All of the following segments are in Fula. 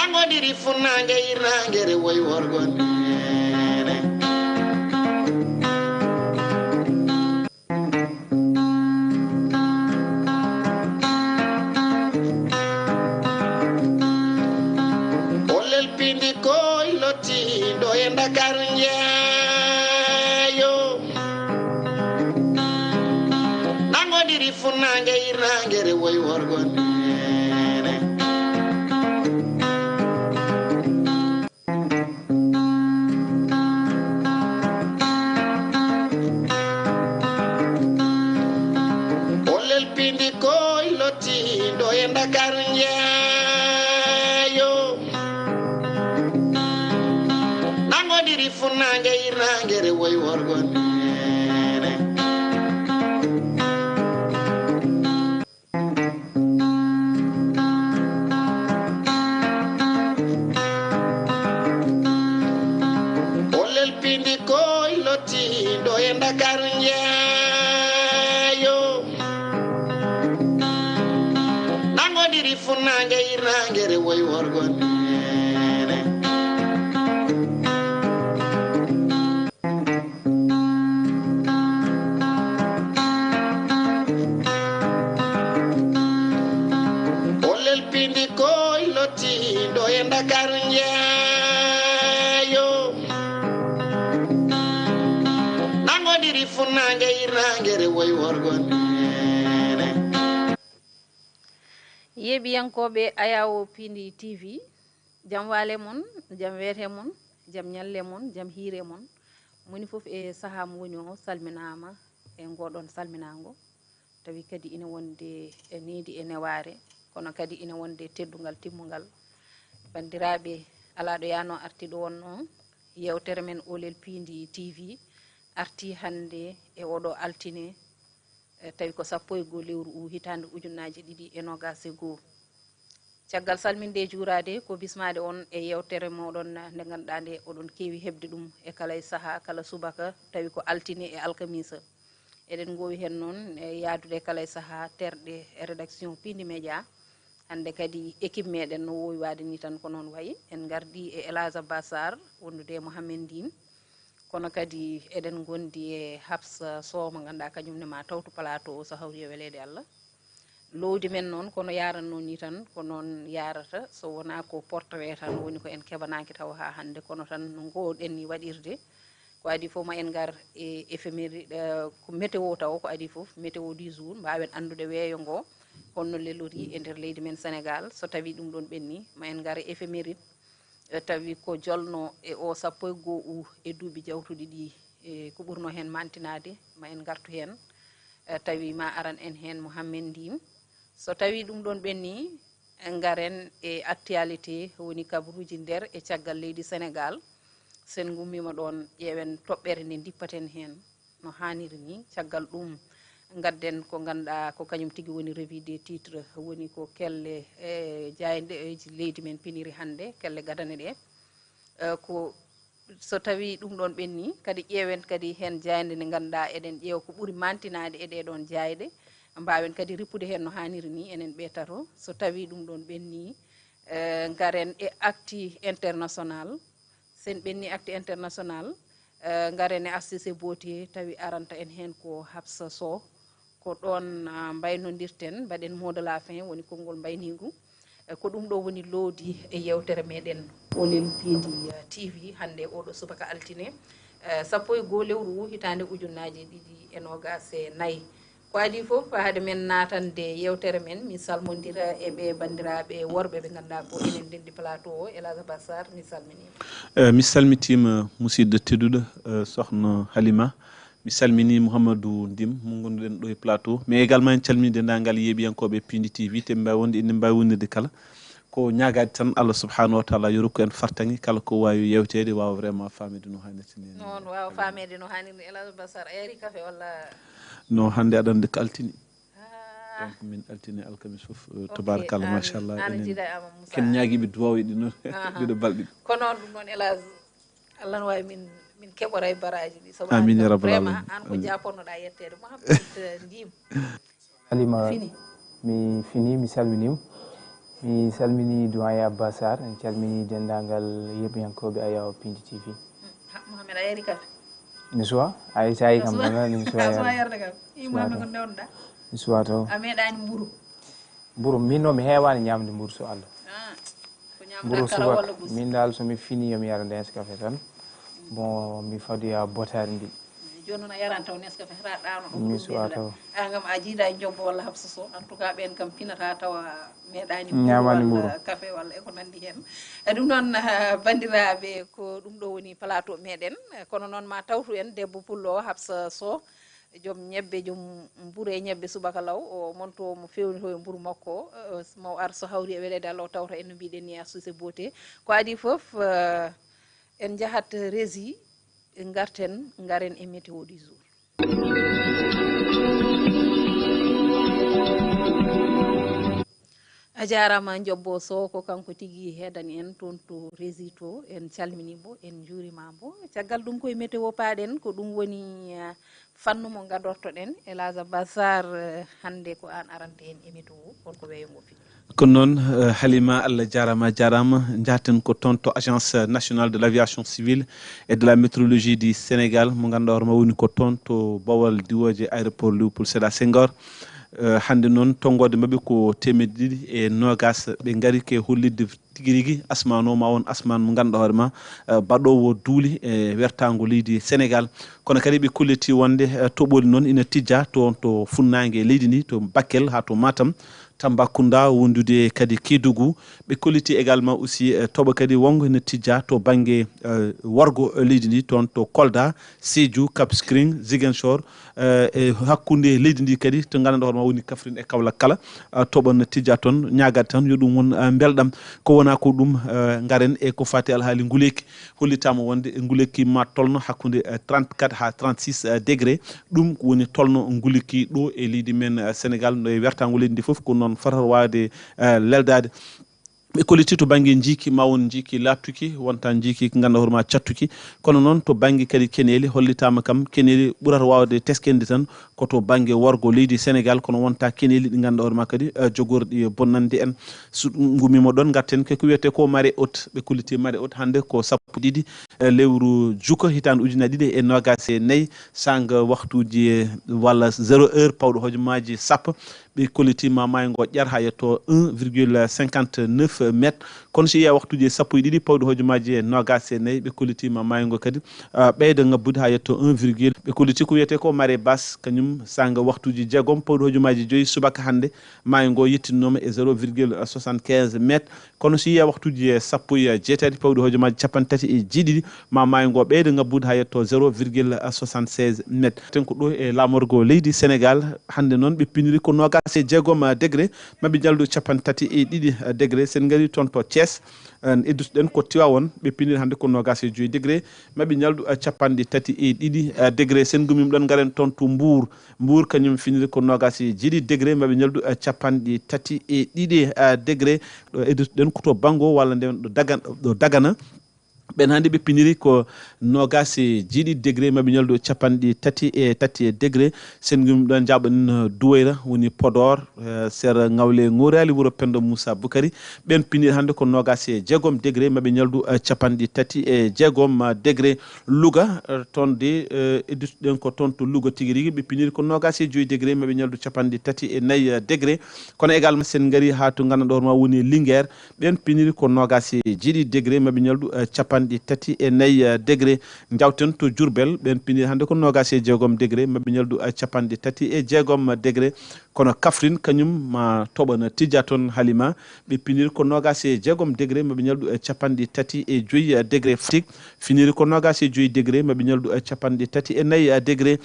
nangodiri funange irangere woy worgon olel pindi koy loti do e Ndakaaru njeeyo nangodiri funange irangere woy worgon do e Ndakaaru njeeyo nangodiri funange irangere woy worgon olel pindi koy loti do e Ndakaaru njeeyo nangodiri funange irangere woy worgon olel pindi koy loti do e Ndakaaru njeeyo nangodiri funange irangere woy worgon yeɓiyankoɓe Ayawo Pindi TV jam wale mon jam weete mon jam nyalle mon jam hiire mon moni fof e saaha mo woni o salminama e ngoɗon salminago tawi kadi ina wonde e needi e neware kono kadi ina wonde teddugal timmugal bandiraɓe ala ɗo yano arti ɗo wonno yewtere men Olel Pindi TV arti hande e oɗo altine tawi ko 15 lewru hitande ujunnaje 2021 caggal salminde juurade ko bismade on e yewtere moɗon nde ganduɗa nde oɗon keewi hebde ɗum e kala e saaha kala subaka tawi ko altine e alkamisa eɗen gowi hen noon e yaadude kala e saaha terɗe e rédaction Pindi Média hande kadi équipe meɗen no wowi wade ni tan ko noon wayi en gardi e Elhadj Bassar wondude Mouhamed Ndine kono kadi eɗen gondi e Habsa Sow mo ganduɗa kañumne ma tawtu plateau o so hawri e welede Allah lowdi men noon kono yaranno ni tan ko noon yarata so wona ko portrait tan woni ko en keɓanaki taw ha hande kono tan no gowɗen ni waɗirde ko adi fof ma en gar e éphéméride ko météo taw ko adi fof météo du jour mbawen andude weeyo ngo holno lelori e nder leydi men Sénégal so tawi ɗum ɗon ɓenni ma en gar e éphéméride tawi ko jolno e o 15 e duuɓi jawtuɗi ɗi e ko ɓurno hen mantinade ma en gartu hen tawi ma aran en hen Mouhamed Ndine so tawi ɗum ɗon ɓenni garen e actualité woni kabaruji nder e caggal leydi Sénégal sen gummima ɗon ƴeewen toɓɓere nde dippaten hen no hanniri ni caggal ɗum gadden ko ganduɗa ko kañum tigui woni revue des titres woni ko kelle e jaydeji leydi men piniri hande kelle gadane ɗe ko so tawi ɗum ɗon ɓenni kadi ƴeewen kadi hen jayde nde ganduɗa eɗen ƴeewa ko ɓuuri mantinade e ɗeɗon jayde mbawen kadi rippude hen no hanniri ni enen ɓeetato so tawi ɗum ɗon ɓenni garen e actu international sen ɓenni actu international garen e RCC Beauté tawi aranta en hen ko Habsa Sow ko ɗon mbaynodirten mbaɗen mot de la fin woni konngol mbaynigu ko ɗum ɗo woni loodi e yewtere meɗen Olel Pindi TV hande oɗo subaka altine 15 lewru hitande ujunnaje 2024 ko adi fof haade men natande yewtere men mi salmodira e ɓe bandiraɓe worɓe ɓe ganduɗa ko enen dendi plateau o Elhadj Bassar mi salminima mi salmitima musidɗo tedduɗo sokhna Halima mi salmini Mouhamadou Ndim mo gonduɗen ɗo e plateau mais également en calmini dendagal yeeɓiyankoɓe Pindi TV te mbawi wonde inde mbawi wonnirde kala ko ñagade tan Allah subhanahu wa taala yo rokku en fartagui kala ko wawi yewtede wawa vraiment famede no hannirta ni noon wawa famede no hannirni Elhadj Bassar a yari café walla no hande aɗa andi ko altini donc min altini alkamis foof tabarakallah machallah ken ñaguiɓe duwawi ɗi noon ɗiɗo balɗe ko noon ɗum noon Elhadj Allah no wawi min keɓora e baraji ɗi amin ya rabbal vraiment an ko japonnoɗa yettede Mouhamed Ndim Halima mi fini mi salminima mi salmini doyen Abba Sarr en calmini dendagal yeɓiyankoɓe Ayaw Pindi TV. Mohamed a yari kafe mi suwa ay sayi kam ɗonani mi suwa yarde kam Mohamed ko ndewɗa mi suwa taw a meeɗani mburu mburu min no mi heewani ñamde mburu so Allah ko mburu ñamda kala walla subaka gus min dal somi fini yomi yara Nescafé tan bon mi fadoya botare ndi joni noon a yaran taw Nescafé hata ɗano ɗum mi suwa taw an kam a jiida e jobbo walla habsa so en tout cas ɓen kam pinata tawa meeɗani ñamani mburu café walla eko nandi hen e ɗum noon bandiraɓe ko ɗum ɗo woni plateau meɗen kono noon ma tawtu en debbo pullo o habsa so joom ñebbe joom mburu e ñebbe subaka law o monto mo fewnito e mburu makko mo ar so hawri e welede Allah o tawta en no mbiɗen ni Suse Beauté ko adi foof en jahat rési garten garen e météo du jour a jarama jobbo Sow ko kanko tigui heedani en toon to rési to en calminimo en juurimamo caggal ɗum koye météo paaɗen ko ɗum woni fannu mo gadortoɗen Elhadj Abba Sarr hande ko an arante en e météo holko weeyogo fi kono noon Halima Allah jarama jaten ko toon to agence nationale de l'aviation civile et de la météorologie du Sénégal mo ganduɗa hoorema woni ko toon to Bawol diwoje aéroport Léopold Sédar Senghor hande noon tongode mabɓe ko 220 ɓe gaari ke hollidde tigui rigui asman o ma won asman mo ganduɗa hoorema baɗowo duuli e wertago leydi Sénégal kono kadi ɓe kolliti wonde toɓoli noon ina tijja toon to funnague leydi ndi to Bakel ha to Matam Tambacounda wondude kadi Kédougou ɓe kolliti également aussi toɓo kadi wongo ene tijja to banggue wargo leydi ndi toon to Kolda Sédhiou Cap Skirring Ziguinchor e hakkude leydi ndi kadi to ganduɗa hoorema woni Kaffrine e Kaolack kala toɓo ne tijja toon ñagade tan yo ɗum won belɗam ko wona ko ɗum garen e ko fati alhaali nguleyki hollitama wonde nguleyki ma tolno hakkude 34 ha 36 degré ɗum woni tolno nguleyki ɗo e leydi men Sénégal no wertago leydi ndi foof ko noon fatata wawde leldade ɓe kolliti to banggue jiiki ma won jiiki lattuki wonta jiiki ko ganduɗa hoorema cattuki kono noon to banggue kadi keneli hollitama kam keneli ɓurata wawde teskende tan koto banggue wargo leydi Sénégal kono wonta keneli ɗi ganduɗa hoorema kadi jogorɗi bonnande en so gumima ɗon garten koko wiyete ko marée haute ɓe kolliti marée haute hande ko 12 lewru juuka hitande 2024 sanga waktuji walla 0 heure pawɗo hojomaji sappo ɓe kollitima maygo ƴar ha yetto 1,59 métre kono so yiya waktuji sappo e ɗiɗi pawɗo hojomaji 24 ɓe kollitima maygo kadi ɓeyda ngabbude ha yetto 1, ɓe kolliti ko wiyete ko marée basse kañum sanga waktuji jeegom pawɗo hojomaji 5 subaka hande maygo yettinnoma e 0,75 métre kono so yiya waktuji sappo e jeetati pawɗo hojomaji 37 ma maygo ɓeyda ngabbude ha yetto 0,76 métre ten ko ɗo e lamorgo leydi Sénégal hande noon ɓe piniri ko se jeegom degré mabɓe jaldu 32 degré sen gari toon to Thiès eddutoɗen ko Tivaouane ɓe piniri hande ko 25 degré mabɓe ñaldu 32 degré sen gumim ɗon garen toon to Mbour kañum finiri ko 27 degré mabɓe ñaldu 32 degré ɗo eddutoɗen ko to Bango walla nden ɗo Dagana ɓen hannde ɓe piniri ko 27 degré mabɓe ñaldo 33 degré sen gumi ɗon jaɓanin Douayra woni Podor sera ngawle Ngorali wuro Pendo Moussa Boukari ɓen piniri hannde ko 26 degré mabɓe ñaldu 36 degré Louga toon de eddutoɗen ko toon to Louga tigui rigui ɓe piniri ko 25 degré mabɓe ñaldu 34 degré kono également sen gari ha to ganduɗa hoorema woni Linguére ɓen piniri ko 27 degré mabɓe ñaldu 34 degré jawten to Diourbel ɓen piniri hande ko 26 degré mabɓe ñaldu 36 degré kono Kaffrine kañum ma toɓana tijja toon Halima ɓe piniri ko 26 degré mabɓe ñaldu 35 degré Fatick finiri ko 25 degré mabɓe ñaldu 34 degré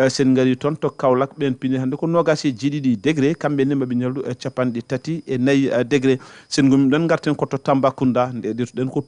sen gari toon to Kaolack ɓen piniri hande ko 27 degré kamɓene mabɓe ñaldu 34 degré sen gumi ɗon garten koto Tambacounda nde ɗetuɗen ko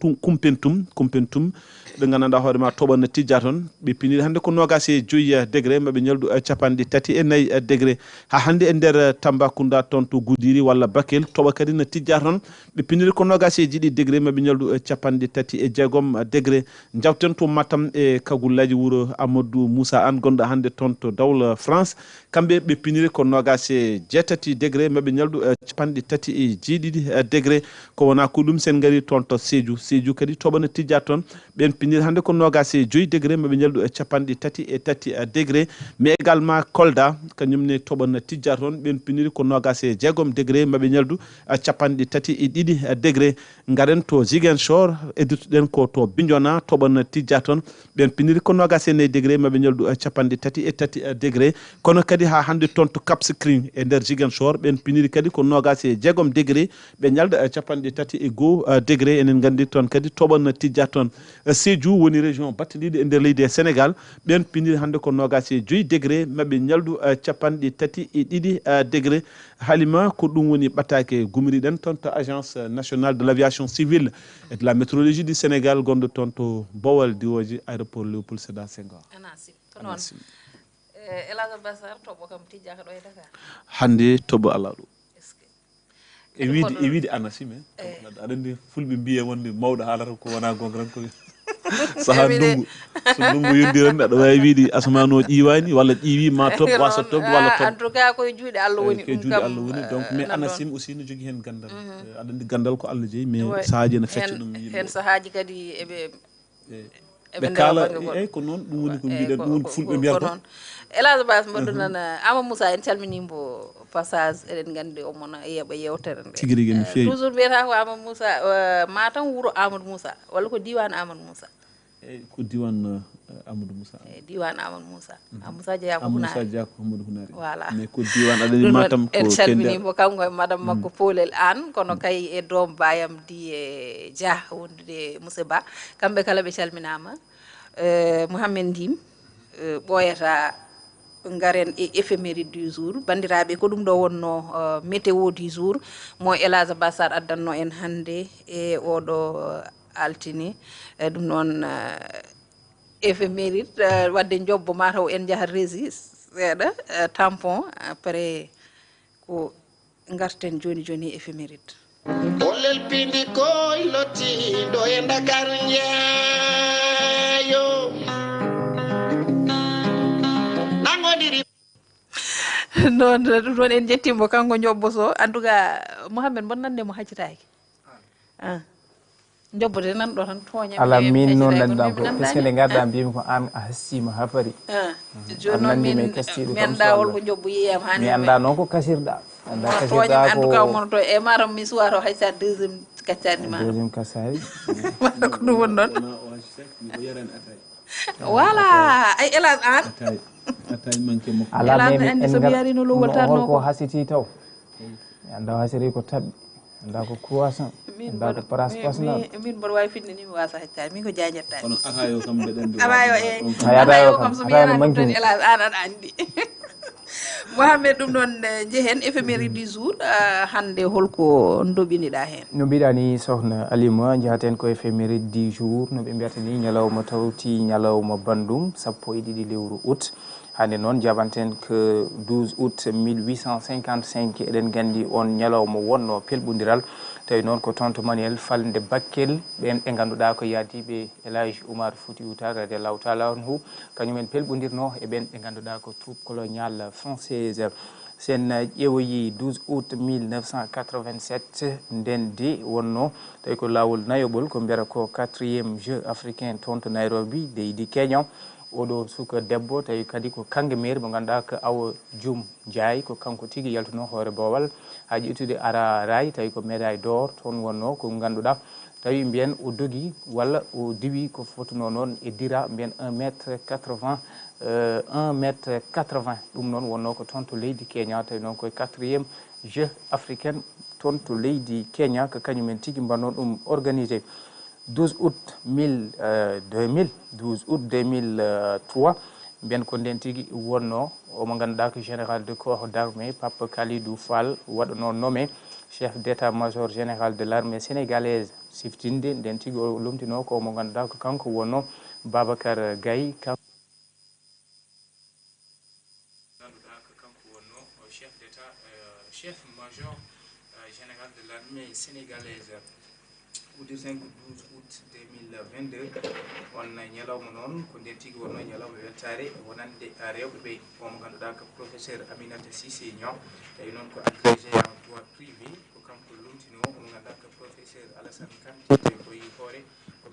Koumpentoum ɓe gandanɗa hoorema toɓana tijja toon ɓe piniri hande ko 25 degré mabɓe ñaldu 34 degré ha hande en nder Tambacounda toon to Goudiri walla Bakel toɓa kadi no tijja toon ɓe piniri ko nogas e jiɗi degré maɓe ñaldu capanɗe tati e jeegom degré jawten to Matam e kagullaji wuro Amadou Moussa Anne gonɗo hannde toon to dawla France kamɓe ɓe piniri ko nogas e jeetati degré maɓe ñaldu capanɗe tati e jeeɗiɗi degré ko wona ko ɗum sen gari toon to Sédhiou kadi toɓa no tijja toon ɓen piniri hannde ko nogas e joyi degré maɓe ñaldu capanɗe tati e tati degré mais également Kolda kañumne toɓa no tijja toon ɓen piniri ko nogas e jeegom degré maɓe ñaldu capanɗe tati e ɗiɗi degré garen to Ziguinchor eddutoɗen ko to Bignona toɓa no tijja toon ɓen piniri ko nogas e nayyi degré maɓe ñaldu capanɗe tati e tati degré kono kadi ha hannde toon to Cap Skirring e nder Ziguinchor ɓen piniri kadi ko nogas e jeegom degré ɓe ñalda capanɗe tati e goho degré enen gandi toon kadi toɓa no tijja toon Sédhiou woni région battidiɗo e nder leydi e Sénégal ɓen piniri hannde ko nogas e joyi degré maɓe ñaldu capanɗe tati e ɗiɗi degré Halima ko ɗum woni ɓattake gumriɗen toon to agence nationale de l' aviation civile et de la météorologie du Sénégal gonɗo toon to Bowal diwoji aéroport Léopold Sédar Senghor Elage Bassar toɓo kam tijjaka ɗo e Dakar hannde toɓo ala ɗo e wiide ANACIM aɗa andi fulɓe mbiye wonde mawɗo haalata ko wona gonga tan ko saha ndungu so ndungu yoddirande aɗa wawi wiide asman o ƴiwani walla ƴiwi ma tob wasa tob walla tob en tout cas koye juuɗe Allah woni koye juuɗe Allah woni donc mais ANACIM aussi ne jogui hen gandal aɗa andi gandal ko Allah jeeyi mais sahaji ne fecca ɗum yimɓe hen sahaji kadi ɓe kala eyyi ko noon ɗum woni ko mbiɗen ɗum woni fulɓe mbiyata Elage Bass mbaɗu nan Amadou Moussa en calminimo passage eɗen gandi omona yeeɓa yewtere nde tigui rigui no fewi toujours mbiyata ko Amadou Moussa matam wuuro Amadou Moussa walla ko diwan Amadou Moussa eyyi ko diwan Amadou Moussa diwan Amadou Moussa Moussa Dia ko Moussa Dia ko Hamadou Hunari voilà mais ko diwan aɗani matam ko en calminimo kanko e madame makko Polel Anne kono kay e doom bayam di e Dia wondude Moussa Ba kamɓe kala ɓe calminama Mouhamed Ndim ɓoyata garen e éphéméride du jour bandiraɓe ko ɗum ɗo wonno météo du jour mo Elage Bassar addanno en hannde e oɗo altine ɗum noon éphéméride wadde jobbo mataw en jaaha régi seeɗa tampon après ko garten joni joni éphéméride Olel pindi koy loti do e Dakar njeeyo nangodiri non ɗum ɗon en jettimo kanko jobboso en tout cas Mouhamed bon nande mo haccitaki jobbote nan ɗo tan tooña ala min noon nanɗam ko puisque nde garda mbimi ko an a hassima ha paari joni noon min dawol ko jobbo yiyam hani mi anda noon ko kasirɗa anda kasirɗa en tout cas mono to e maram mi suwa to haysa deuxiéme kaccadi ma deuxiéme kassari walla ko ɗum woni noon voilà ay Elage an ala min andi somi yarino lo woltatno ko hasiti taw anda hasiri ko tabɓi anda ko croissant anda ko place pasnal min mboɗo wawi fitne ni mi wasa haccani min ko jañattani kono atayo kam mbeɗen atayo atayo kam somi yarani ɗum tan Elage an aɗa andi Mouhamed ɗum ɗon jehen éphéméride du jour hande holko doɓiniɗa hen no mbiɗa ni sohna Alima jahaten ko éphéméride du jour no ɓe mbiyata ni ñalawma tawti ñalawma bandum 12 lewru août hande noon jaɓanten que 12 août 1855 eɗen gandi on ñalawma wonno pelɓodiral tawi noon ko tonto manuel falde Bakel ɓen ɓe ganduɗa ko yaadiɓe Elage Oumar Foutiyou Tall radiallahu taala anhu kañumen pelɓodirno e ɓen ɓe ganduɗa ko troupe coloniale française sen ƴeewoyi 12 août 1987 nden de wonno tawi ko lawol nayoɓol ko mbiyata ko 4e jeu africain toon to Nairobi leydi Kenya oɗo suka debbo tawi kadi ko kangue maire mo ganduɗa ko Awa Dioum Ndiaye ko kanko tigui yaltuno hoore Bowal ha ƴettude ara ray tawi ko médaille d'or toon wonno ko ganduɗa tawi mbiyen o dogui walla o diwi ko fotuno noon e dira mbiyen 1 mètre 80 ɗum noon wonno ko toon to leydi Kenya tawi noon koye 4e jeu africaine toon to leydi Kenya ko kañumen tigui mbannon ɗum organisé 12 août 2003 mbiyen ko nden tigui wonno omo ganduɗa ko général de corps d'armée Papa Kalidou Fall waɗano nommé chef d'état-major général de l'armée sénégalaise siftinde nden tigui o lomtino ko omo ganduɗa ko kanko wonno Babacar Gaye chef d'état 5 12 août 2022 on ñalawma noon ko nden tigi wonno ñalawma wettare wonande rewɓe ɓe omo ganduɗa ko professeur Aminata Cissé Niang tawi noon ko agrégé en droit privé ko kanko lumtino omo ganduɗa ko professeur Alassane Kanté ko yi hoore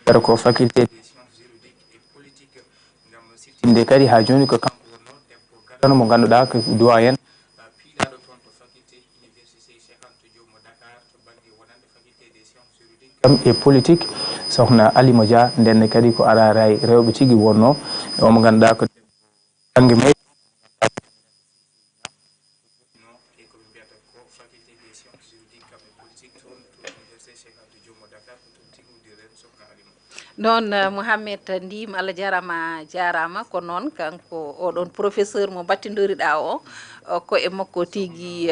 ko ko faculté des sciences juridiques et politiques ngam siftinde kadi ha joni ko kanko wonno debbo gadano mo ganduɗa ko doyen piiɗaɗo toon to faculté université Cheikh Anta Diop mo Dakar to banggue wonande faculté des sciences juridiques et politique sohna Alima Dia ndenne kadi ko araray rewɓe tigui wonno omo ganduɗa ko banggue may noon Mouhamed Ndim Allah jarama ko noon kanko oɗon professeur mo battidoriɗa o ko e makko tigui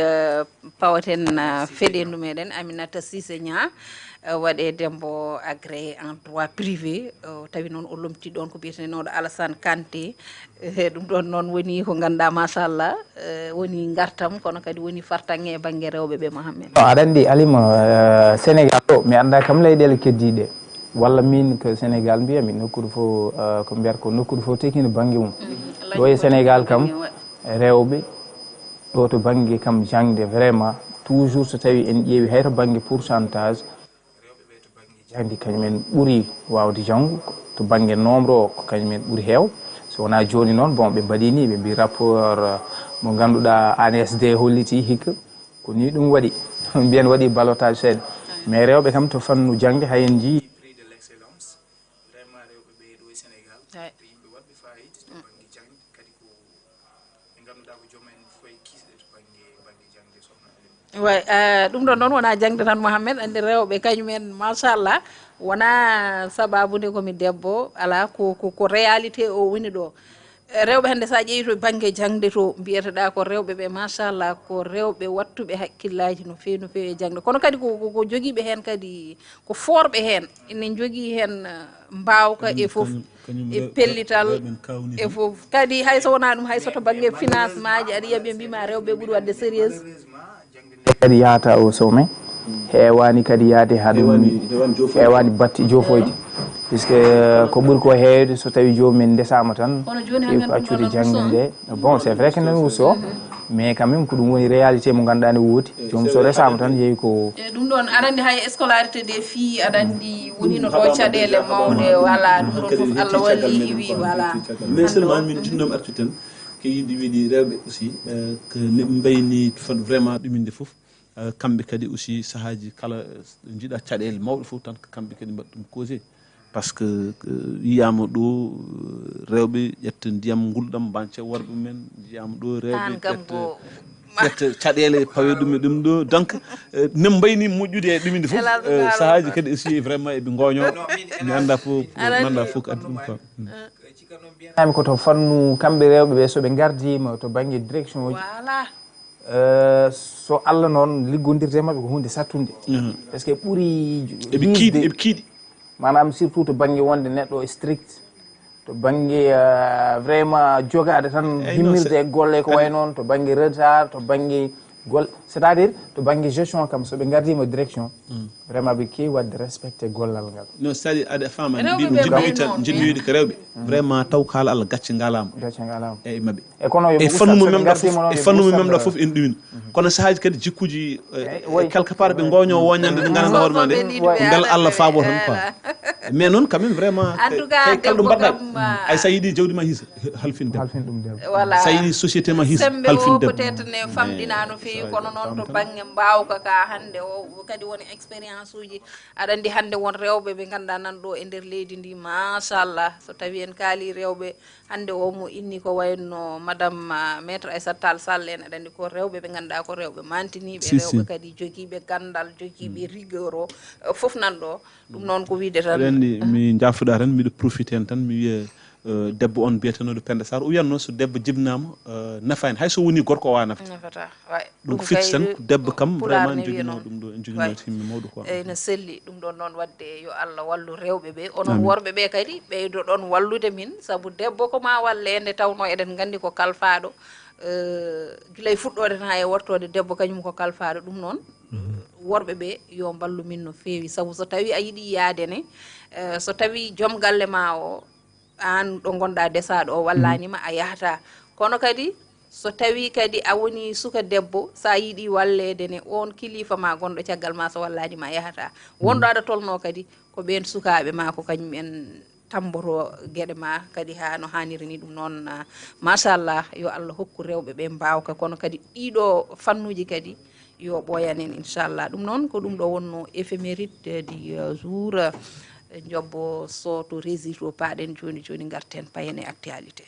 pawaten feɗendu meɗen Aminata Cissé Niang waɗe dembo agréé en droit privé tawi noon o lomti ɗon ko biyetenoɗo Alassane Kanté ɗum ɗon noon woni ko ganduɗa machallah woni gartam kono kadi woni fartange e banggue rewɓe ɓe Mouhamed aɗa andi Alima Sénégal ɗo mi anda kam leyɗele keddiɗe walla min ko Sénégal mbiyami nokkuɗo fo ko mbiyata ko nokkuɗo fo tekino banggue mum ɗo e Sénégal kam rewɓe ɗo to banggue kam jangde vraiment toujours so tawi en ƴeewi hayto banggue pourcentage rewɓe ɓe to banggue jangde kañumen ɓuuri wawde janggo to banggue nombre o ko kañumen ɓuuri heew so wona joni noon bon ɓe mbaɗini ɓe mbi rapport mo ganduɗa ANSD holliti hikka ko ni ɗum waɗi mbiyen waɗi ballottage seeɗa mais rewɓe kam to fannu jangde hayen jii way ɗum ɗon noon wona jangde tan Mouhamed andi rewɓe kañumen machallah wona sababude komi debbo ala ko réalité o woni ɗo rewɓe hannde sa ƴeewi to banggue jangde to mbiyeteɗa ko rewɓe ɓe machallah ko rewɓe wattuɓe hakkillaji no fewi e jangde kono kadi ko joguiɓe hen kadi ko forɓe hen ene jogui hen mbawka e foof e pellital e foof kadi hayso wona ɗum hayso to banggue financement ji aɗa yiya ɓe mbima rewɓe ɓuuri wadde sérieuse kadi yahata o sommet heewani kadi yaade haɗum heewani batti jofoyde puisque ko ɓuuri ko heewde so tawi jomumen ndesama tan ko accude jangde nde bon c'est vrai que nan wusso mais quand même ko ɗum woni réalité mo ganduɗa ne woodi jomum so resama tan yeewi ko ɗum ɗon aɗa andi hay scolarité des filles aɗa andi wonino ɗo caɗele mawɗe voilà ɗum ɗon foof Allah walli wi voilà mais seulement min jinnomi artu ten ko yiɗi wiiɗi rewɓe aussi ko neɓe mbayni vraiment ɗuminde foof kamɓe kadi aussi sahaji kala jiiɗa caɗele mawɗe fof tan ko kamɓe kadi mbaɗa ɗum causé par ce que yiyama ɗo rewɓe ƴetta ndiyam gulɗam banca worɓe men yiyama ɗo rewɓe ƴetta caɗele pawe ɗum e ɗum ɗo donc nem mbayni moƴƴude e ɗuminde fof sahaji kadi aussi vraiment eɓe goño mi anda fof manda fof ko addi ɗum quoi cikkannomi koto fannu kamɓe rewɓe ɓe soɓe gardima to banggue direction uji so Allah noon liggodirde mabɓe ko hunde sattude par ce que ɓuuri eɓe kiiɗi manam surtout to banggue wonde neɗɗo strict to banggue vraiment jogade tan himmirde e golle ko way noon to banggue retard to banggue golle c'est à dire to banggue gestion kam soɓe gardima direction vraiment ɓe kewi wadde respecté gollal ngal non c'est à dire aɗa faama jinmi wiide ko rewɓe vraiment taw ko haala Allah gacce ngalama eyyi mabɓe e kono e fannumu memɗa foof en ɗumin kono sahaji kadi jikkuji quelque part ɓe goño woñande ɗe gandanɗa hoorema nde beel Allah faabo tan quoi mais noon quand même vraiment kalɗo mbaɗɗa ay sa yiiɗi jawdi ma hiisa halfin ɗum voilà sa yiiɗi société ma hiisa sembe o peut être ne famɗina no fewi kono noon to banggue mbawka ka hande o kadi woni expérience uji aɗa andi hande won rewɓe ɓe ganduɗa nan ɗo e nder leydi ndi machallah so tawi en kaali rewɓe hande o mo inni ko wayno madame maître Aissata Tall Sall en aɗa andi ko rewɓe ɓe ganduɗa ko rewɓe mantiniɓe rewɓe kadi joguiɓe gandal joguiɓe rigueur o foof nan ɗo ɗum noon ko wiide tan andi mi jafuɗa tan miɗo profite hen tan mi wiya debbo on biyetenoɗo Penda Sarr o wiyanno so debbo jibnama nafani hayso woni gorko o wawa nafata ɗum ko fitti tan debbo kam vraiment en joguino ɗum ɗo en joguino timmi mawɗo quoi eyyi no selli ɗum ɗon noon wadde yo Allah wallu rewɓe ɓe onon worɓe ɓe kadi ɓeydo ɗon wallude min saabu debbo ko ma walle nde tawno eɗen gandi ko kalfaɗo guilay fuɗɗode tan ha e wortode debbo kañum ko kalfaɗo ɗum noon worɓe ɓe yo ballu min no feewi sabu so tawi a yiɗi yaade ne so tawi joom galle ma o an ɗo gonɗa desaɗo o wallanima a yahata kono kadi so tawi kadi a woni suka debbo sa yiɗi wallede ne on kilifa ma gonɗo caggal ma so wallanima a yahata wonɗo aɗa tolno kadi ko ɓen sukaɓe ma ko kañum en tamboto gueɗe ma kadi ha no hanniri ni ɗum noon machallah yo Allah hokku rewɓe ɓe mbawka kono kadi ɗiɗo fannuji kadi yo ɓoyanen inchallah ɗum noon ko ɗum ɗo wonno éphéméride du jour jobbo so to rési to paɗen joni joni garten payen e actualité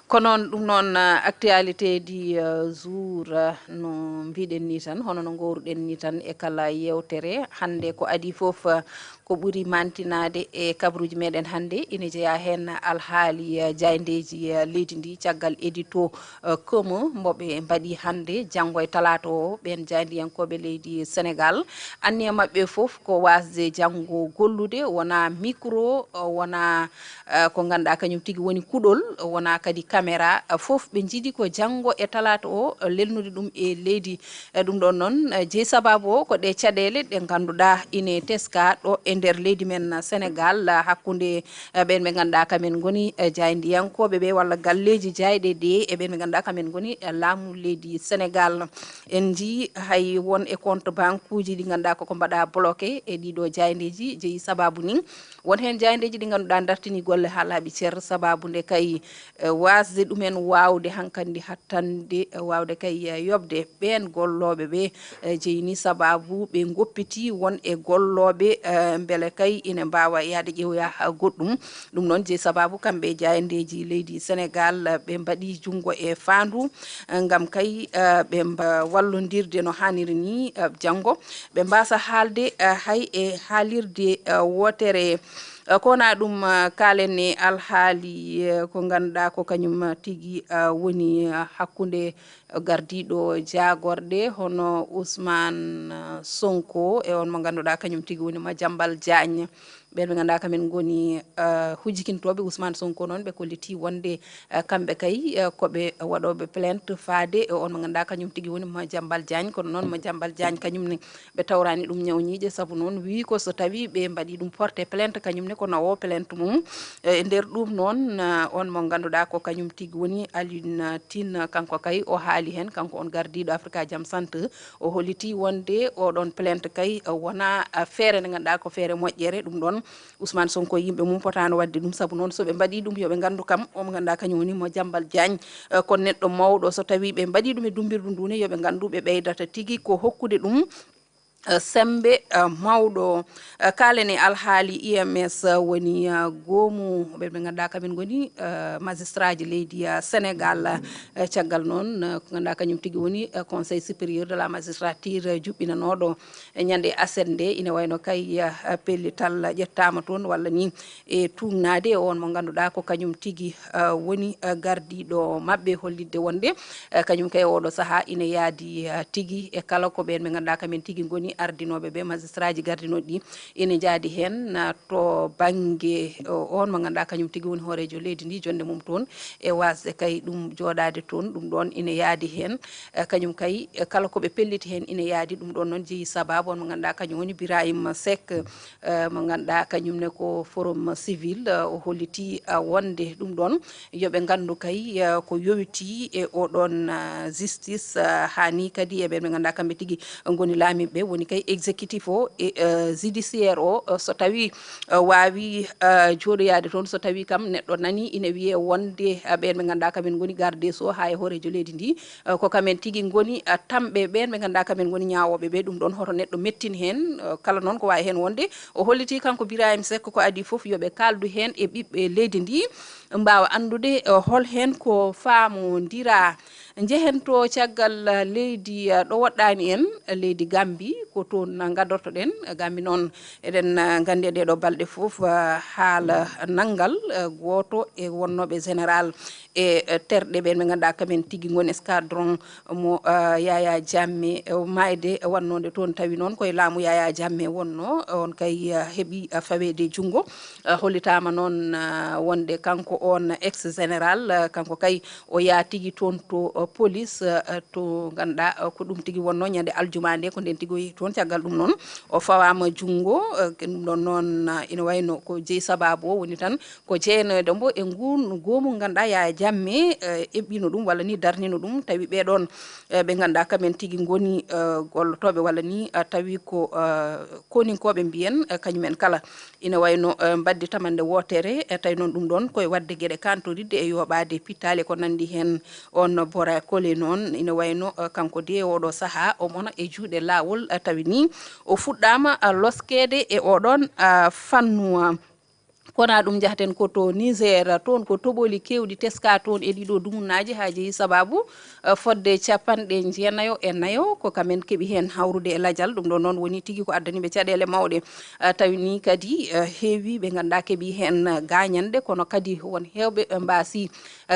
ko noon ɗum noon actualité di jour no mbiɗen ni tan hono no gowruɗen ni tan e kala yewtere hande ko adi foof ko ɓuri mantinade e kabruji meɗen hande ina jeeya hen alhaali jayndeji leydi ndi caggal édito commun mboɓe mbaɗi hande janggo e talata o ɓen jayndiyankoɓe leydi Sénégal anniya mabɓe foof ko wasde janggo gollude wona micro wona ko ganduɗa kañum tigui woni kuɗol wona kadi caméra foof ɓe jiiɗi ko janggo e talata o lelnude ɗum e leydi ɗum ɗon noon jeeyi sababu o ko ɗe caɗele ɗe ganduɗa ine teska ɗo e nder leydi men Sénégal hakkude ɓen ɓe ganduɗa kamen goni jayndiyankoɓe ɓe walla galleji jayɗe ɗe e ɓen ɓe ganduɗa kamen goni laamu leydi Sénégal en jii hay won e compte banque uji ɗi ganduɗa koko mbaɗa bloqué e ɗiɗo jayndeji jeeyi sababu ni won hen jayndeji ɗi ganduɗa dartini golle ha laaɓi ceer sababu nde kay wasde ɗumen wawde hankandi hattande wawde kay yobde ɓen golloɓe ɓe jeeyini sababu ɓe goppiti won e golloɓe beele kay ina mbawa yaade ƴeewoya goɗɗum ɗum noon jeeyi sababu kamɓe jayandeji leydi Sénégal ɓe mbaɗi junggo e fandu gam kay ɓe wallodirde no hanniri ni janggo ɓe mbasa haalde hay e haalirde wotere kona ɗum kalenne alhaali ko ganduɗa ko kañum tigui woni hakkude gardiɗo jagorɗe hono Ousmane Sonko e on mo ganduɗa kañum tigui woni Madiambal Diagne ɓen ɓe ganduɗa kamen goni hujjikintoɓe Ousmane Sonko noon ɓe kolliti wonde kamɓe kay koɓe waɗoɓe plainte faade on mo ganduɗa kañum tigui woni Madiambal Diagne kono noon Madiambal Diagne kañumne ɓe tawrani ɗum ñawñije saabu noon wi ko so tawi ɓe mbaɗi ɗum porté plainte kañumne ko nawo plainte mum e nder ɗum noon on mo ganduɗa ko kañum tigui woni Alioune Tine kanko kay o haali hen kanko on gardiɗo Africa Jam Center o holliti wonde oɗon plainte kay wona feere nde ganduɗa ko feere moƴƴere ɗum ɗon Ousmane Sonko yimɓe mum potano wadde ɗum saabu noon soɓe mbaɗi ɗum yoɓe gandu kam o mo ganduɗa kañum woni Madiambal Diagne ko neɗɗo mawɗo so tawi ɓe mbaɗi ɗum e dumbirdu ndu ne yoɓe gandu ɓe ɓeydata tigui ko hokkude ɗum sembe mawɗo kalene alhaali IMS woni goomu ɓe ganduɗa kamen goni magistrat ji leydi Sénégal caggal noon ko ganduɗa kañum tigui woni conseil supérieur de la magistrature juɓɓinanoɗo ñande aset nde ina wayno kay pellital ƴettama toon walla ni e tumnade on mo ganduɗa ko kañum tigui woni gardiɗo mabɓe hollidde wonde kañum kay oɗo saaha ina yaadi tigui e kala ko ɓen ɓe ganduɗa kamen tigui goni ardinoɓe ɓe magistrat ji gardinoɗi ɗi ina jaadi hen to banggue on mo ganduɗa kañum tigui woni hoorejo leydi ndi jonde mum toon e wasde kay ɗum joɗade toon ɗum ɗon ina yaadi hen kañum kay kala koɓe pelliti hen ina yaadi ɗum ɗon noon jeeyi sababu on mo ganduɗa kañum woni Birahima Seck mo ganduɗa kañumne ko forum civil o holliti wonde ɗum ɗon yoɓe gandu kay ko yowiti e oɗon justice hani kadi e ɓen ɓe ganduɗa kamɓe tigui goni laamiɓe woni kay exécutif o e judiciaire o so tawi wawi jooɗoyade toon so tawi kam neɗɗo nani ina wiye wonde ɓen ɓe ganduɗa kamen goni garde des sceaux ha e hoorejo leydi ndi ko kamen tigui goni tamɓe ɓen ɓe ganduɗa kamen goni ñawoɓe ɓe ɗum ɗon hoto neɗɗo mettini hen kala noon ko wawi hen wonde o holliti kanko Birahima Seck ko adi foof yoɓe kaldu hen e ɓiɓɓe leydi ndi mbawa andude hol hen ko faamodira jehen to caggal leydi ɗo woɗɗani en leydi Gambi ko toon gaddortoɗen Gambi noon eɗen gandi ɗe ɗo balɗe fof haala nanggal goto e wonnoɓe général e terɗe ɓen ɓe ganduɗa kamen tigui goni escadron mo Yaya Jammeh mayde wannode toon tawi noon koye laamu Yaya Jammeh wonno on kay heeɓi fawede junggo hollitama noon wonde kanko on ex général kanko kay o yaa tigui toon to police to ganduɗa ko ɗum tigui wonno ñande aljuma nde ko nden tigui o yeehi toon caggal ɗum noon o fawama junggo ɗum ɗon noon ina wayno ko jeeyi sababu o woni tan ko jeeyanoyde mbo e goomu ganduɗa Yaya Jammeh eɓɓino ɗum walla ni darnino ɗum tawi ɓeɗon ɓe ganduɗa kamen tigui goni gollotoɓe walla ni tawi ko koninkoɓe mbiyen kañumen kala ina wayno mbaddi tamande wotere tawi noon ɗum ɗon koye wadde gueɗe kantoridde e yoɓade pittali ko nandi hen on Bora Kole noon ina wayno kanko de oɗo saaha o mona e juuɗe lawol tawi ni o fuɗɗama loskede e oɗon fannu kona ɗum jahaten ko to Niger toon ko toɓoli kewɗi teska toon e ɗiɗo dumunnaji ha jeeyi sababu fodde capanɗe jeenayo e nayo ko kamen keeɓi hen hawrude e ladial ɗum ɗo noon woni tigui ko addaniɓe caɗele mawɗe tawi ni kadi heewi ɓe ganduɗa keeɓi hen gañande kono kadi won hewɓe mbasi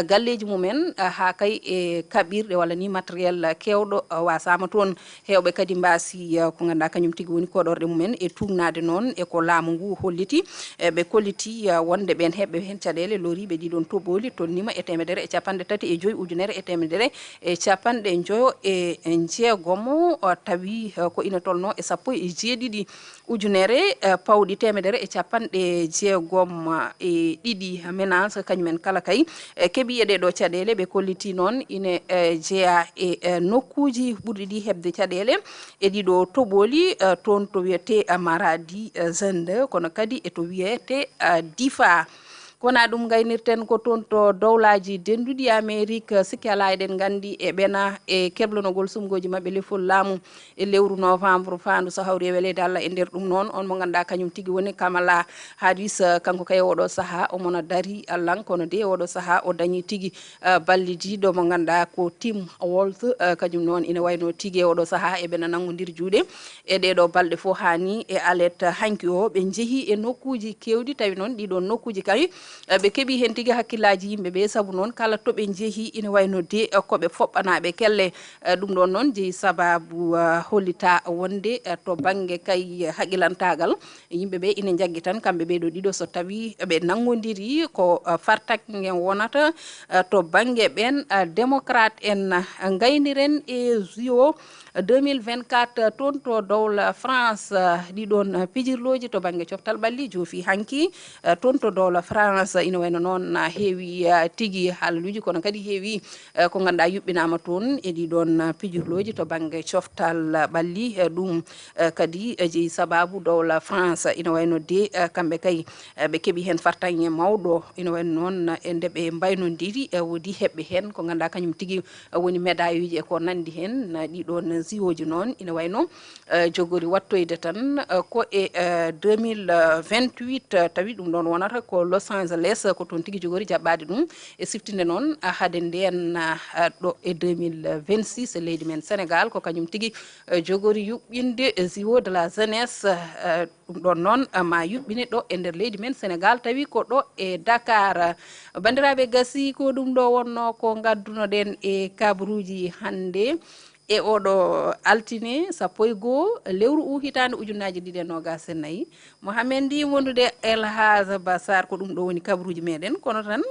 galleji mumen ha kay e kaɓirɗe walla ni matériel kewɗo wasama toon hewɓe kadi mbasi ko ganduɗa kañum tigui woni koɗorɗe mumen e tugnade noon e ko laamu ngu holliti ɓe kolliti wonde ɓen heɓɓe hen caɗele loriɓe ɗiɗon toɓoli tolnima e 335 ujunere e 350 e jeegomo tawi ko ina tolno e 17 ujunere pawɗi 150 e ɗiɗi ménage kañumen kala kay keeɓi e ɗeɗo caɗele ɓe kolliti noon ina jeeya e nokkuji ɓurɗi ɗi heɓde caɗele e ɗiɗo toɓoli toon to wiyete Maradi Zende kono kadi e to wiyete Difa kona ɗum gaynirten ko toon to dowlaji denduɗi Amérique sikki ala eɗen gandi e ɓena e keblonogol sumgoji mabɓe lefol laamu e lewru novembre fandu so hawri e welede Allah e nder ɗum noon on mo ganduɗa kañum tigui woni Kamala Harris kanko kay oɗo saaha omona dari Allah kono de oɗo saaha o dañi tigui ballidiɗo mo ganduɗa ko Tim Walz kañum noon ina wayno tigui oɗo saaha e ɓena nangodir juuɗe e ɗeɗo balɗe fo hani e alet hanki o ɓe jeehi e nokkuji kewɗi tawi noon ɗiɗon nokkuji kay ɓe keeɓi hen tigui hakkillaji yimɓeɓe saabu noon kala toɓe jeehi ina wayno de koɓe foɓɓanaɓe kelle ɗum ɗon noon jeeyi sababu hollita wonde to banggue kay haqqilantagal yimɓeɓe ina jaggui tan kamɓe ɓeɗo ɗiɗo so tawi ɓe nangodiri ko fartaki wonata to banggue ɓen démocrate en gayniren e JO 2024 toon to dowla France ɗiɗon pijirloji to banggue coftal ɓalli joofi hanki toon to dowla France ina wayno noon heewi tigui halaluji kono kadi heewi ko ganduɗa yuɓɓinama toon e ɗiɗon pijirloji to banggue coftal ɓalli ɗum kadi jeeyi sababu dowla France ina wayno de kamɓe kay ɓe keeɓi hen fartaŋe mawɗo ina wayno noon e ndeɓe mbaynodiri woodi heɓɓe hen ko ganduɗa kañum tigui woni médaille uji e ko nandi hen ɗiɗon jiwoji noon ina wayno jogori wattoyde tan ko e 2028 tawi ɗum ɗon wonata ko Los Angeles ko toon tigui jogori jaɓɓade ɗum e siftinde noon hade nden ɗo e 2026 leydi men Sénégal ko kañum tigui jogori yuɓɓinde JO de la jeunesse ɗum ɗon noon ma yuɓɓine ɗo e nder leydi men Sénégal tawi ko ɗo e Dakar bandiraɓe gasi ko ɗum ɗo wonno ko gaddunoɗen e kabaruji hande e oɗo altine 1 lewru hitande 2024 Mohamed ndi wondude Elhaj Basar ko ɗum ɗo woni kabaruji meɗen kono tan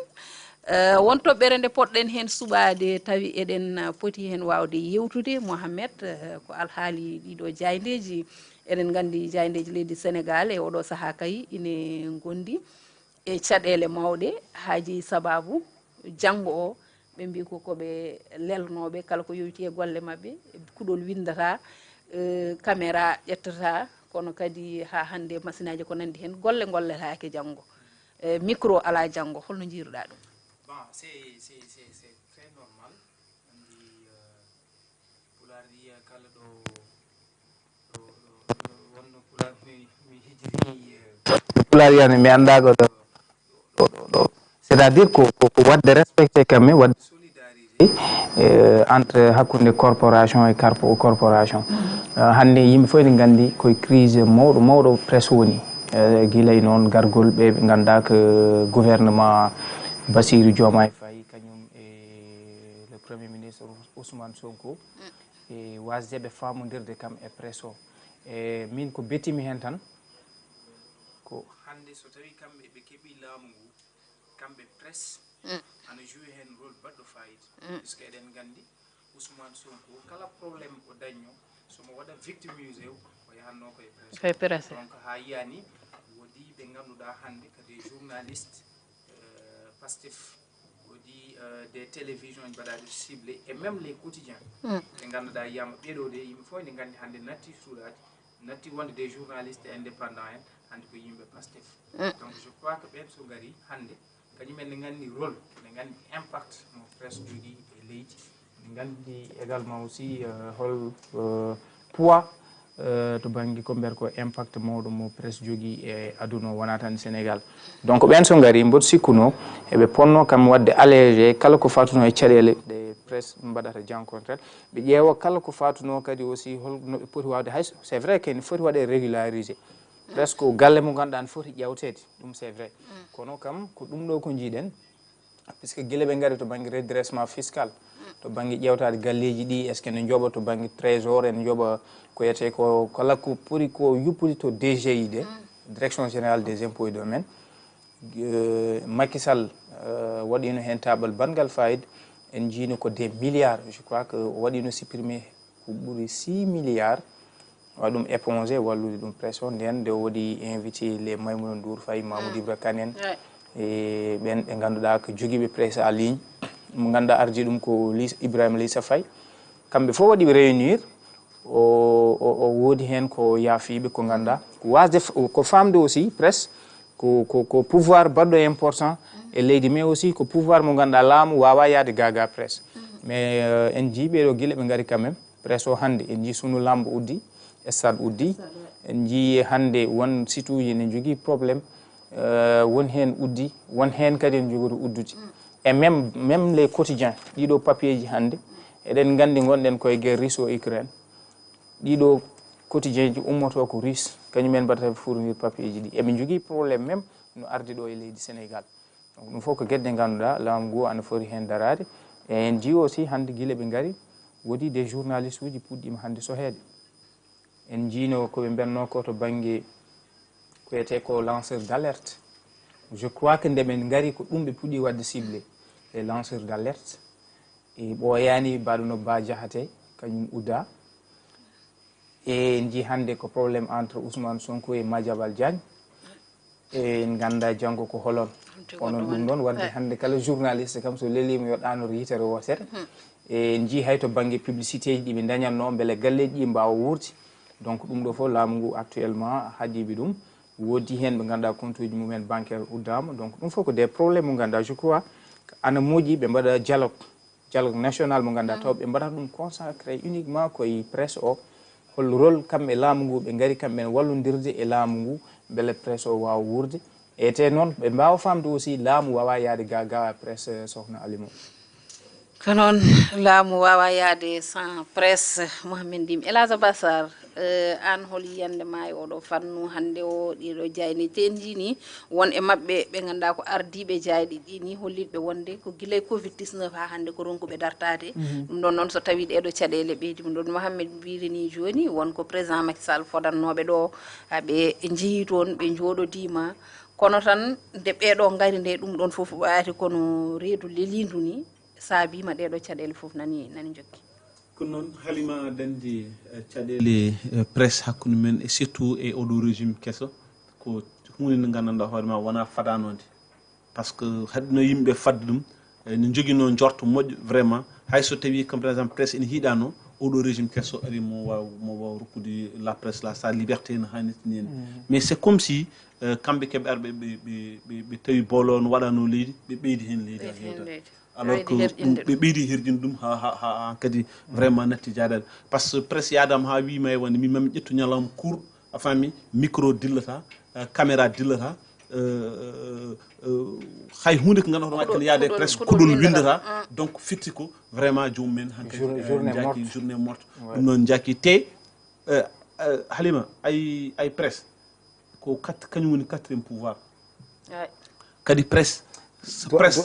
won toɓɓere nde poɗɗen hen suɓade tawi eɗen poti hen wawde yewtude Mohamed ko alhaali ɗiɗo jaydeji eɗen gandi jaydeji leydi Sénégal e oɗo saaha kay ine gondi e caɗele mawɗe haaji sababu janggo o ɓe mbi ko koɓe lelnoɓe kala ko yowiti e golle mabɓe kuɗol windata caméra ƴettata kono kadi ha hande machine aji ko nandi hen golle golletake janggo micro ala janggo holno jiiruɗa ɗum bon c'est très normal andi pular wiya kala ɗo wonno pular mi hijiri pular yani mi andago ɗo c'est-à-dire ko wadde respecté kamɓe wadde solidarité entre hakkunde corporation e corporation hannde yimɓe fof eɗen nganndi koye crise mawɗo presse woni guilay noon gargol ɓe ngannda que gouvernement Bassirou Diomaye Faye kañum e le premier ministre Ousmane Sonko e wasdeɓe famodirde kam e presse o e min ko bettimi hen tan ko hannde so tawi kamɓe ɓe keeɓi laamu ngu kamɓe presse ana joué hen rôle baɗɗo fayida puisque eɗen nganndi Ousmane Sonko kala probléme o dañno somo waɗa victimisé o yahanno koye presse donc ha yiyani woodi ɓe ngannduɗa hannde ko des journalistes Pastef woodi des télévisions mbaɗaɗe ciblé et même les quotidiens ɓe ngannduɗa yiyama ɓeɗo de yimɓe fof ne nganndi hannde natti suuɗade natti wonde des journalistes indépendants en hannde ko yimɓe Pastef donc je crois que ɓen so ngari hannde kañumen ne nganndi rôle ne nganndi impact mo presse jogui e leydi ne nganndi également aussi hol poids to banggue ko mber ko impact mawɗo mo presse jogui e aduna wona tan Sénégal donc ɓen so ngari mboɗo sikkuno eɓe ponno kam wadde allégé kala ko fatuno e caɗele ɗe presse mbaɗata jankontel ɓe ƴeewa kala ko fatuno kadi aussi holno ɓe poti wawde hay c'est vrai que ne foti waɗe régularisé presque galle mo ganduɗa ne foti ƴewtede ɗum c'est vrai kono kam ko ɗum ɗo ko jiiɗen puisque guila ɓe gaari to banggue redressement fiscal to banggue ƴewtade galleji ɗi est ce que ne jooɓa to banggue trésor en jooɓa ko yete ko kala ko ɓuuri ko yuppude to DGI de direction générale des impôts et domaines Macky Sall waɗino hen taɓal bangal fayida en jiino ko des milliards je crois que waɗino supprimé ko ɓuuri 6 milliards waɗa ɗum épongé wallude ɗum pression nden nde waɗi invité les Maïmouna Ndour Faye Mamoudou Ibra Kane en e ɓen ɓe ngannduɗa ko joguiɓe presse en ligne mo ganduɗa ardi ɗum ko Ibrahima Lissa Faye kamɓe fof waɗi réunir o woodi hen ko yaafiɓe ko ganduɗa ko wasde ko famde aussi presse ko pouvoir baɗɗo important e leydi mais aussi ko pouvoir mo ganduɗa laamu wawa yaade gaga presse mais en jii ɓeɗo guila ɓe gaari quand même presse o hannde en jii sunu lambo uddi stade uddi en jii hannde won site uji ne jogui probléme won hen uddi won hen kadi en jogoto uddude et même les quotidiens ɗiɗo papier ji hannde eɗen nganndi gonɗen koye guerre russe o Ukraine ɗiɗo quotidien ji ummoto ko russe kañumen mbaɗata fournir papier ji ɗi eɓe jogui probléme même no ardi ɗo e leydi Sénégal donc ɗum fof ko gueɗe ngannduɗa laamu ngu ana foti hen darade e en jii aussi hannde guila ɓe gaari woodi des journalistes uji puɗɗima hannde sohede en jiino koɓe mbenno ko to banggue ko wiyete ko lanceur d' alerte je crois que nde ɓe gaari ko ɗum ɓe puɗɗi wadde ciblé les lanceurs d' alerte e ɓooyani mbaɗuno Bah Diakhaté kañum udda e en jii hannde ko probléme entre Ousmane Sonko e Madiambal Diagne e en ganda janggo ko holon onon ɗum ɗon wadde hannde kala journaliste kam so lelima yo ɗanor yitere wotere e en jii hay to banggue publicité ji ɗiɓe dañatno beele galleji ɗi mbawa wuurde donc ɗum ɗo fof laamu ngu actuellement haadiɓe ɗum woodi hen ɓe ganduɗa compte uji mumen bancaire uddama donc ɗum fof ko des problémes mo ganduɗa je crois ana moƴƴi ɓe mbaɗa dialogue national mo ganduɗa taw ɓe mbaɗata ɗum consacré uniquement koye presse o hol rôle kamɓe laamu ngu ɓe gaari kamɓe wallodirde e laamu ngu beele presse o wawa wurde e te noon ɓe mbawa famde aussi laamu wawa yaade gaga presse sohna Alima ko noon laamu wawa yaade sans presse Mouhamed Ndim Elhadji Bassar an hol yiyande ma e oɗo fannu hannde o ɗiɗo jayni te en jini won e mabɓe ɓe ganduɗa ko ardiɓe jayɗi ɗini hollitɓe wonde ko guilay covid 19 ha hannde ko ronkuɓe dartade ɗum ɗon noon so tawi ɗeɗo caɗele ɓeydi ɗum ɗon Mouhamed wirini joni wonko président Macky Sall fodannoɓe ɗo ɓe jeeyi toon ɓe jooɗodima kono tan nde ɓeɗo gari nde ɗum ɗon foof ɓaati kono reedu lelindu ni saabima ɗeɗo caɗele foof nani jokki kono noon Halima dañde caɗele presse hakkude men et surtout e oɗo régime kesso ko hunde nde gandanɗa hoorema wona fadanode par ce que haɗino yimɓe fadde ɗum ne joguino jorto moƴƴo vraiment hayso tawi comme par exemple presse ene hiiɗano oɗo régime kesso ari mo wawa rokkude la presse la sa liberté no hannirta ni hen mais c'est comme si kamɓe keɓe arɓe ɓe tawi boolo no waɗano leydi ɓe ɓeydi hen leydi ha hewta alors que ɓe ɓeydi herjinde ɗum ha kadi vraiment natti jadade par ce que presse yadama ha wima e wonde min mami ƴettu ñalawma court a faami micro dillata caméra dillata hay hunde ko ganduɗa hono yaade presque kuɗol windata donc fitti ko vraiment jomumen hankkadi journée morte ɗum noon jaki te Halima ay presse ko kañum woni 4e pouvoir kadi presse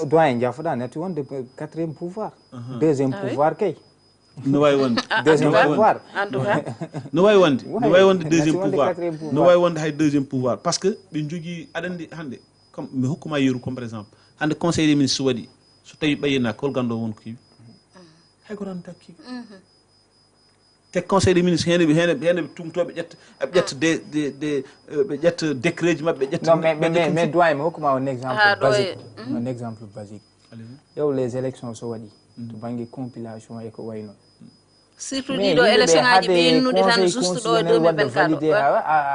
doyen jafoɗa natti wonde 4e pouvoir 2e pouvoir kay no wawi wonde 2e pouvoir en tout cas no wawi wonde 2e pouvoir no wawi wonde hay 2e pouvoir par ce que ɓe jogui aɗa andi hande comme mi hokkuma yeru comme par exemple hande conseil des ministres waɗi so tawi ɓayyinaka hol ganduɗo won ko kiwi hay ko ranta kiwi te conseil des ministres hene tumtoɓe ƴetta ɓe ƴetta décret ji mabɓe ƴetta mais doyen mi hokkuma un exemple basique un exemple basique ƴew les élections so waɗi to banggue compilation e ko way noon surtout ɗiɗo élection ngaji ɓe innude tan juste ɗo 2024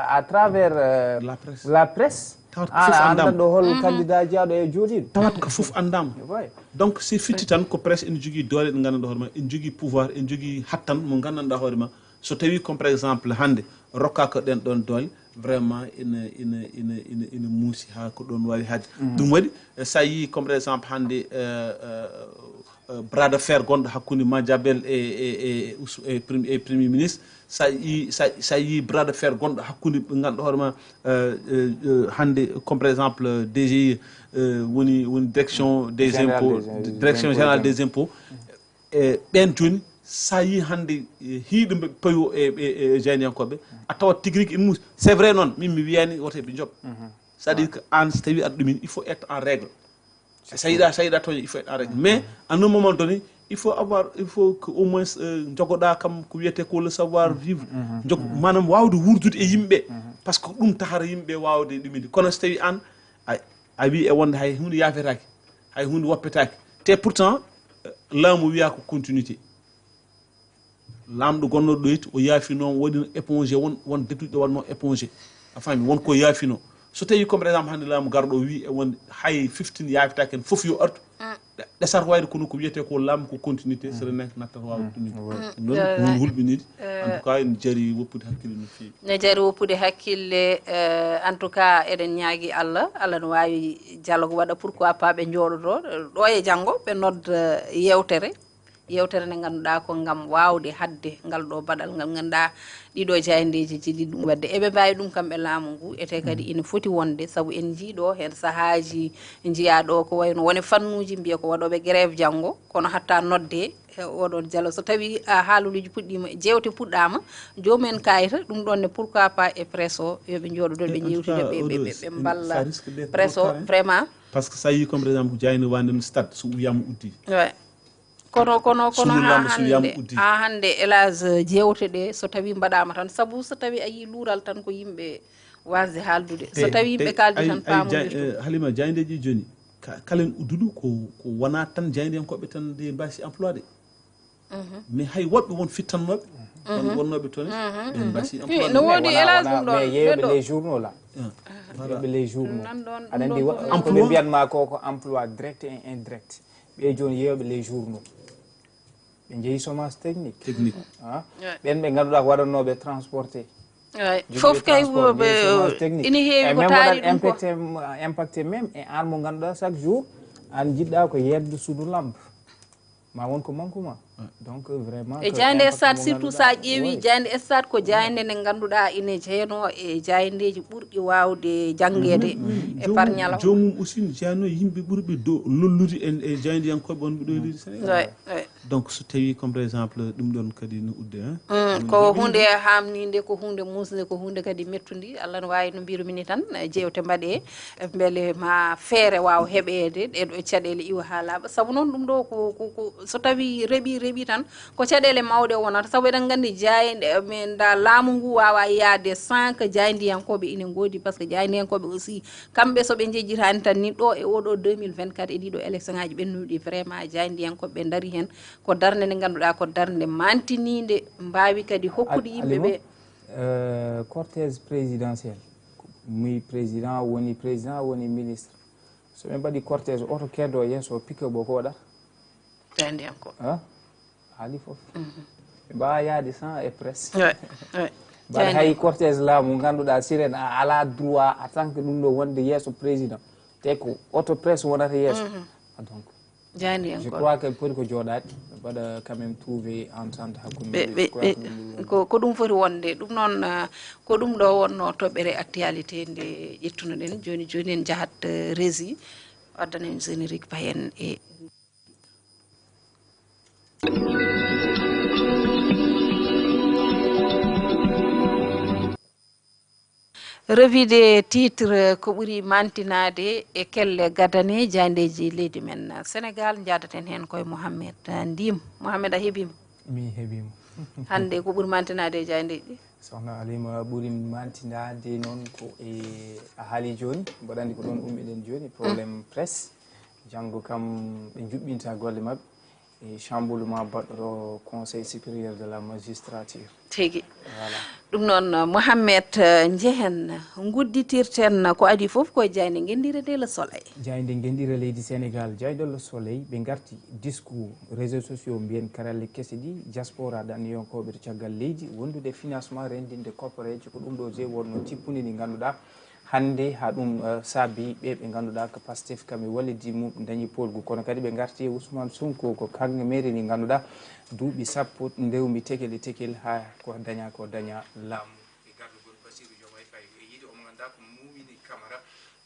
à travers la presse anda ɗo hol candidat jaɗo e jooɗiɗo tawat ko fof andama donc si fitti tan ko presse ene jogui doole ɗe gandanɗa hoore ma ene jogui pouvoir ene jogui hattan mo gandanɗa hoore ma so tawi comme par exemple hande rokkaka ɗen ɗon doole vraiment ina muusi ha ko ɗon wawi haade ɗum waɗi sa yi comme par exemple hande bras de fer gonɗo hakkude Madiabel e premier ministre sa yi bras de fer gonɗo hakkude ɓe ganduɗa hoore ma hande comme par exemple DGI woni direction des impôts direction générale des impôts ɓen joni sa yi hande hiiɗo ɓe payo e jayniyankoɓe a tawat tigui rigui ene muusi c'est vrai noon min mi wiyani woto ɓe jooɓ c'est à dire que an so tawi aɗa ɗumin il faut être en règle sa yiɗa toña il faut être en règle mais à un moment donné il faut que au moins jogoɗa kam ko wiyete ko le savoir vivre manam wawde wurdude e yimɓe par ce que ɗum tahata yimɓe wawde ɗumide kono so tawi an a wi e wonde hay hunde yafetake hay hunde woppetake te pourtant laamu wiya ko continuité lamɗo gonnoɗo ɗo yitti o yaafino waɗino épongé won détuɗe ɗo wanno épongé a faami wonko yaafino so tawi comme par exemple hande laamu garɗo o wi e wonde hay 15 yaafetake en foof yo artu ɗesata wayde kono ko wiyete ko laamu ko continuité so renek nattata wawde ɗumide noon won hulɓinide en tout cas ene jaari woppude hakkille no fewi ne jaari woppude hakkille en tout cas eɗen ñaagui Allah no wawi dialogue waɗa pourquoi pas ɓe jooɗoto ɗo e janggo ɓe nodda yewtere nde ganduɗa ko gam wawde hadde ngal ɗo baɗal ngal ganduɗa ɗiɗo jayndeji jiɗi ɗum wadde eɓe mbawi ɗum kamɓe laamu ngu ete kadi ina foti wonde saabu en jiiɗo hen saahaji jiyaɗo ko wayno wone fannuji mbiya ko waɗoɓe grève janggo kono hatta nodde oɗon dialogue so tawi haaluji puɗɗima jewte puɗɗama jomumen kayita ɗum ɗon ne pourquoi pas e presse o yoɓe jooɗoɗon ɓe jewtida ɓe balla presse o vraiment par ce que sa yi comme par exemple jayni wande no stade so wiyama uddi kono ha hande élage jewte ɗe so tawi mbaɗama tan saabu so tawi a yi luural tan ko yimɓe wasde haaldude so tawi yimɓe kaldi tan pamodirtu Halima jayndeji joni kalen udduɗu ko wona tan jayndiyankoɓe tan de mbasi employé mais hay woɓɓe won fittannoɓe wonnoɓe toon ɓe mbasi employé no wodi élage ɗum ɗon mais yeyoɓe les journaux là yeyoɓe les journaux aɗa andi koɓe mbiyatma ko emploi direct et indirect ɓe joni yeyoɓe les journaux ɓe jeeyi chômage technique ɓen ɓe ganduɗa ko waɗannoɓe transporté fof kay ɓe ina heewi ko taari ɗum ko impacté même e an mo ganduɗa chaque jour an jiɗɗa ko yedde suudu lampe ma won ko manque ma donc vraiment e jayde stade surtout sa ƴeewi jayde stade ko jayde nde ganduɗa ine jeeyno e jaydeji ɓurɗi wawde janggede e par ñalawma jomum aussi ne jeyano yimɓe ɓurɓe lollude e jaydiyankoɓe wonɓe ɗo e leydi Sénégal donc so tawi comme par exemple ɗum ɗon kadi no udde ko hunde hamnide ko hunde musde ko hunde kadi mettude Allah no wawi no mbirumini tan jewte mbaɗe beele ma feere wawa heɓede ɗeɗo caɗele iwa ha laaɓa saabu noon ɗum ɗo ko so tawi reeɓi tan ko caɗele mawɗe wonata saabu eɗen gandi jayde min da laamu ngu wawa yaade sans que jaydiyankoɓe ine goodi par ce que jaydiyankoɓe aussi kamɓe soɓe jejjitani tan ni ɗo e oɗo 2024 e ɗiɗo élection ngaji ɓennuɗi vraiment jaydiyankoɓe ɓe daari hen ko darde nde ganduɗa ko darde mantinide mbawi kadi hokkude yimɓeɓe cortège présidentiel muy président woni ministre so ɓe mbaɗi cortège oto keddo yesso pick-up ko waɗata jaydiyankoɓe haali foof ɓe mbawa yaade sans e presse mbaɗa hay cortège laamu ganduɗa siren a ala droit en tant que ɗum ɗo wonde yeeso président te ko auto presse wonata yeeso donc je crois que poti ko jooɗade mbaɗa quand même trouver entente hakkude ko ɗum foti wonde ɗum noon ko ɗum ɗo wonno toɓɓere actualité nde ƴettunoɗen joni joni en jahat rési addanen générique payen e revue des titres ko ɓuri mantinade e kelle gadane jandeji leydi men Sénégal jadaten hen koye Mohamed Ndim Mohamed a heeɓima mi heeɓima hande ko ɓuri mantinade e jandeji sohna Alima ɓuri mantinade noon ko e a haali joni mboɗa andi ko ɗon ummiɗen joni probléme presse janggo kam ɓe juɓɓinta golle mabɓe e chamboulement baɗɗoɗo conseil supérieur de la magistrature tigi ɗum noon Mohamed jehen gudditirten ko adi foof koye jayde gendire nde Le Soleil jayde gendire leydi Sénégal jayɗo Le Soleil ɓe garti discours réseaux sociaux mbiyen karalle kese ɗi diaspora ɗanniyonkoɓe to caggal leydi wondude financement rendinde koppareji ko ɗum ɗo je wonno tippude ndi ganduɗa hande ha ɗum saabi ɓe ganduɗa ko Pastef kamɓe wallidi mum dañi polgu kono kadi ɓe garti e Ousmane Sonko ko kanŋe mairie ndi ganduɗa duuɓi sappo ndewmi tekel e tekel ha ko daña laamu e gardugol Bassirou Diomaye Faye e yiide omo ganduɗa ko Mumini Camara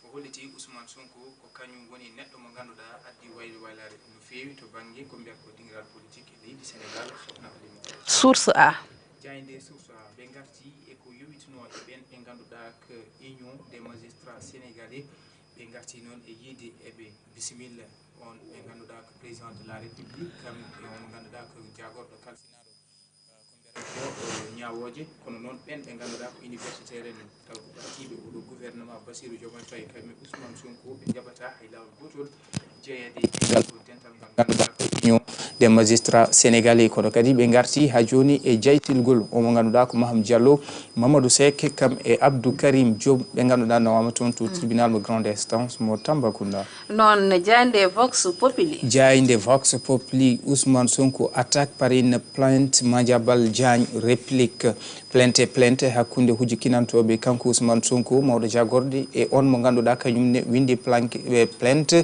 o holliti Ousmane Sonko ko kañum woni neɗɗo mo ganduɗa addi waylo waylare no fewi to banggue ko mbiyata ko dingiral politique e leydi Sénégal sohna Halima source a jayde source a ɓe garti e ko yowitino e ɓen ɓe ganduɗa que union des magistrats sénégalais ɓe garti noon e yiide eɓe bisimilla on ɓe ganduɗa ko président de la république kam e on ganduɗa ko jagorɗo kalfinaɗo ko mbiyata ko ñawoje kono noon ɓen ɓe ganduɗa ko universitaire en taw ko ɓattiɓe oɗo gouvernement Bassirou Diomaye Faye kamɓe Ousmane Sonko ɓe jaɓata hay lawol gotol jeeyede ngal ɗo dental ngal ganduɗa ko union des magistrats sénégalais kono kadi ɓe garti ha joni e jaytilgol omo ganduɗa ko Maham Diallo Mamadou Seck kam e Abdou Karim Diop ɓe ganduɗa nawama toon to tribunal mo grande instance mo Tambacounda noon jayde Vox Populi jayde Vox Populi Ousmane Sonko attaque par une plainte Madiambal Diagne réplique plainte hakkude hujjikinantoɓe kanko Ousmane Sonko mawɗo jagorde e on mo ganduɗa kañumne windi plainte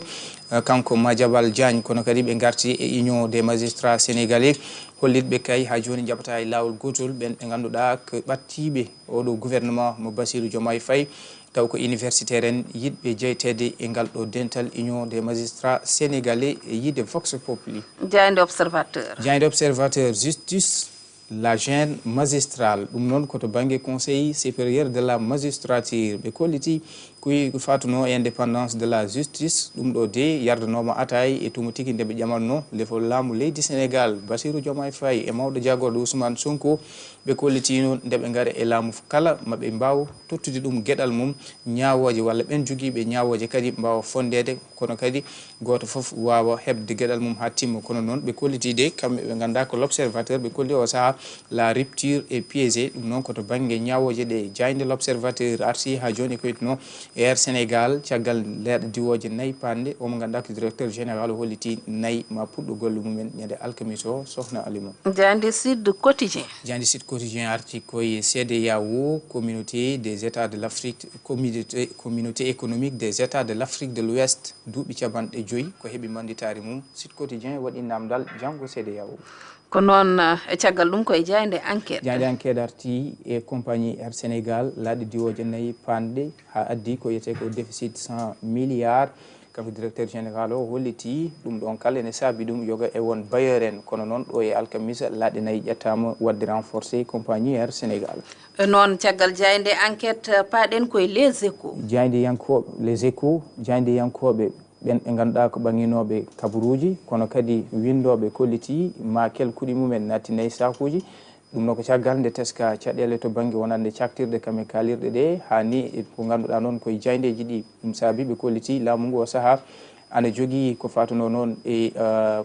kanko Madiambal Diagne kono kadi ɓe garti e union des magistrats sénégalais hollitɓe kay ha joni jaɓata e lawol gotol ɓen ɓe ganduɗa ko ɓattiɓe oɗo gouvernement mo Bassirou Diomaye Faye taw ko universitaire en yiɗɓe jeytede e ngal ɗo dental union des magistrats sénégalais e yiide Vox Populi jayde observateur justice la gêne magistrale ɗum noon koto banggue conseil supérieur de la magistrature ɓe kolliti koyi fatuno e indépendance de la justice ɗum ɗo de yardanoma ataye e tumo tigui ndeɓe ƴamanno lefol laamu leydi Sénégal Bassirou Diomaye Faye e mawɗo jagorɗo Ousmane Sonko ɓe kollitino ndeɓe gaara e laamu kala maɓe mbawa tottude ɗum gueɗal mum ñawoje walla ɓen joguiɓe ñawoje kadi mbawa fondede kono kadi goto foof wawa hebde gueɗal mum ha timma kono noon ɓe kollitide kamɓe ɓe ganduɗa ko l'observateur ɓe kolli o saaha la rupture est piégée ɗum noon koto banggue ñawoje ɗe jayde l'observateur arti ha joni koytino Air Sénégal caggal leeɗa diwoje nayyi pande omo ganduɗa ko directeur général o holliti nayyi ma puɗɗo golle mumen ñande alkamis o sohna Alima jayde Sud Quotidien arti koye CEDEAO communauté des états de l'Afrique communauté économique des états de l'Afrique de l'Ouest duuɓi capanɗe 5 ko heeɓi manditari mum Sud Quotidien waɗi namdal janggo CEDEAO ko noon e caggal ɗum koye jayde enquête arti e compagnie Air Sénégal laaɗi diwoje nayyi pande ha addi ko yiyete ko déficit 100 milliards kanko directeur général o holliti ɗum ɗon kala ene saabi ɗum yoga e won bailleur en kono noon ɗo e alkamisa laaɗi nayyi ƴettama wadde renforcé compagnie Air Sénégal noon caggal jayde enquête paɗen koye les échos jayde yankoɓe ɓen ɓe ganduɗa ko ɓaŋinoɓe kabaruji kono kadi windoɓe kolliti ma kel kuuɗi mumen natti nayyi sakuji ɗum noon ko caggal nde teska caɗele to banggue wonande caktirɗe kam e kalirɗe ɗe hani ko ganduɗa noon koye jayndeji ɗi ɗum saabi ɓe kolliti laamu ngu o saaha ana jogii ko fatuno noon e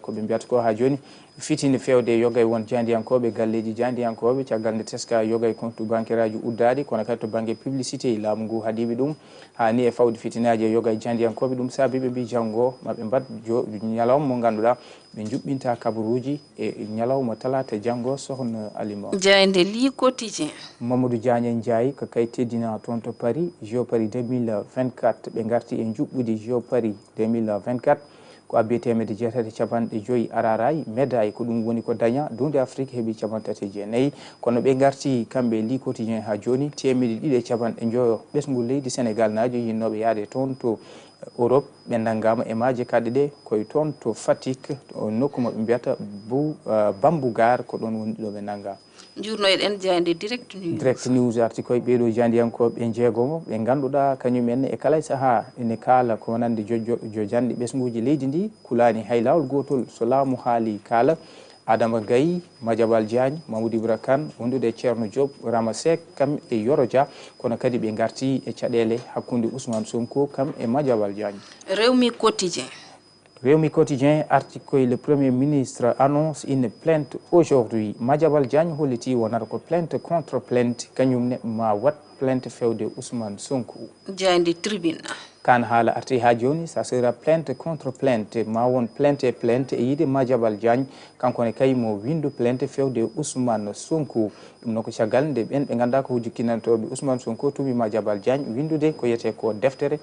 ko ɓe mbiyata ko ha joni fitinde fewde yogay won jandiyankoɓe galleji jandiyankoɓe caggal nde teska yogay compte bancaire aji uddaɗi kono kadi to banggue publicité laamu ngu haaɗiɓe ɗum ha ni e fawde fitinaji e yogay jandiyankoɓe ɗum saabi ɓe mbi janggo maɓe mbad ñalawma mo ganduɗa ɓe juɓɓinta kabaruji e ñalawma talata janggo sohna alima jayde li quotidien Mamadou Diagne Ndiaye ko kay teddina toon to Paris Jeux Paris 2024 ɓe garti e juɓɓude Jeux Paris 2024 ko abbi temedde jeetati capanɗe joyyi araray médaille ko ɗum woni ko daña dunde Afrique heeɓi capantati e jeenayyi kono ɓe garti kamɓe li quotidien ha joni temedde ɗiɗi e capanɗe joyo ɓesgu leydi Sénégal naajo yinnoɓe yaade toon to Europe ɓe nanggama e maaje kaɗe ɗe koye toon to Fatick nokku mo ɓe mbiyata Bambougar ko ɗon woni ɗo ɓe nangga jurnoyɗen jayde direct news arti koye ɓeeɗo jandiyankoɓe jeegomo ɓe ganduɗa kañumen e kala saaha ene kaala ko wonande jo janɗe ɓesguji leydi ndi kulani hay lawol gotol so laamu haali kaala Adama Gaye Madiabal Diagne Mamadou Ibra Kane wondude Ceerno Diop Rama Seck kam e Yoro Dia kono kadi ɓe garti e caɗele hakkude Ousmane Sonko kam e Madiabal Diagne Rewmi quotidien Rewmi quotidien article le Premier ministre annonce une plainte aujourd'hui. Madiabal Diagne holliti wonata ko plainte contre plainte kañum ma wat plainte fewde Ousmane Sonko. Jayde tribune. Kan haala arti ha joni ça sera plainte contre plainte ma won plainte e plainte e yide Madiabal Diagne kankone kay mo windu plainte fewde Ousmane Sonko. Ɗum noko caggal nde ɓen ɓe ganda ko hujjukkinantoɓe Ousmane Sonko tumi Madiabal Diagne windude ko yete ko deftere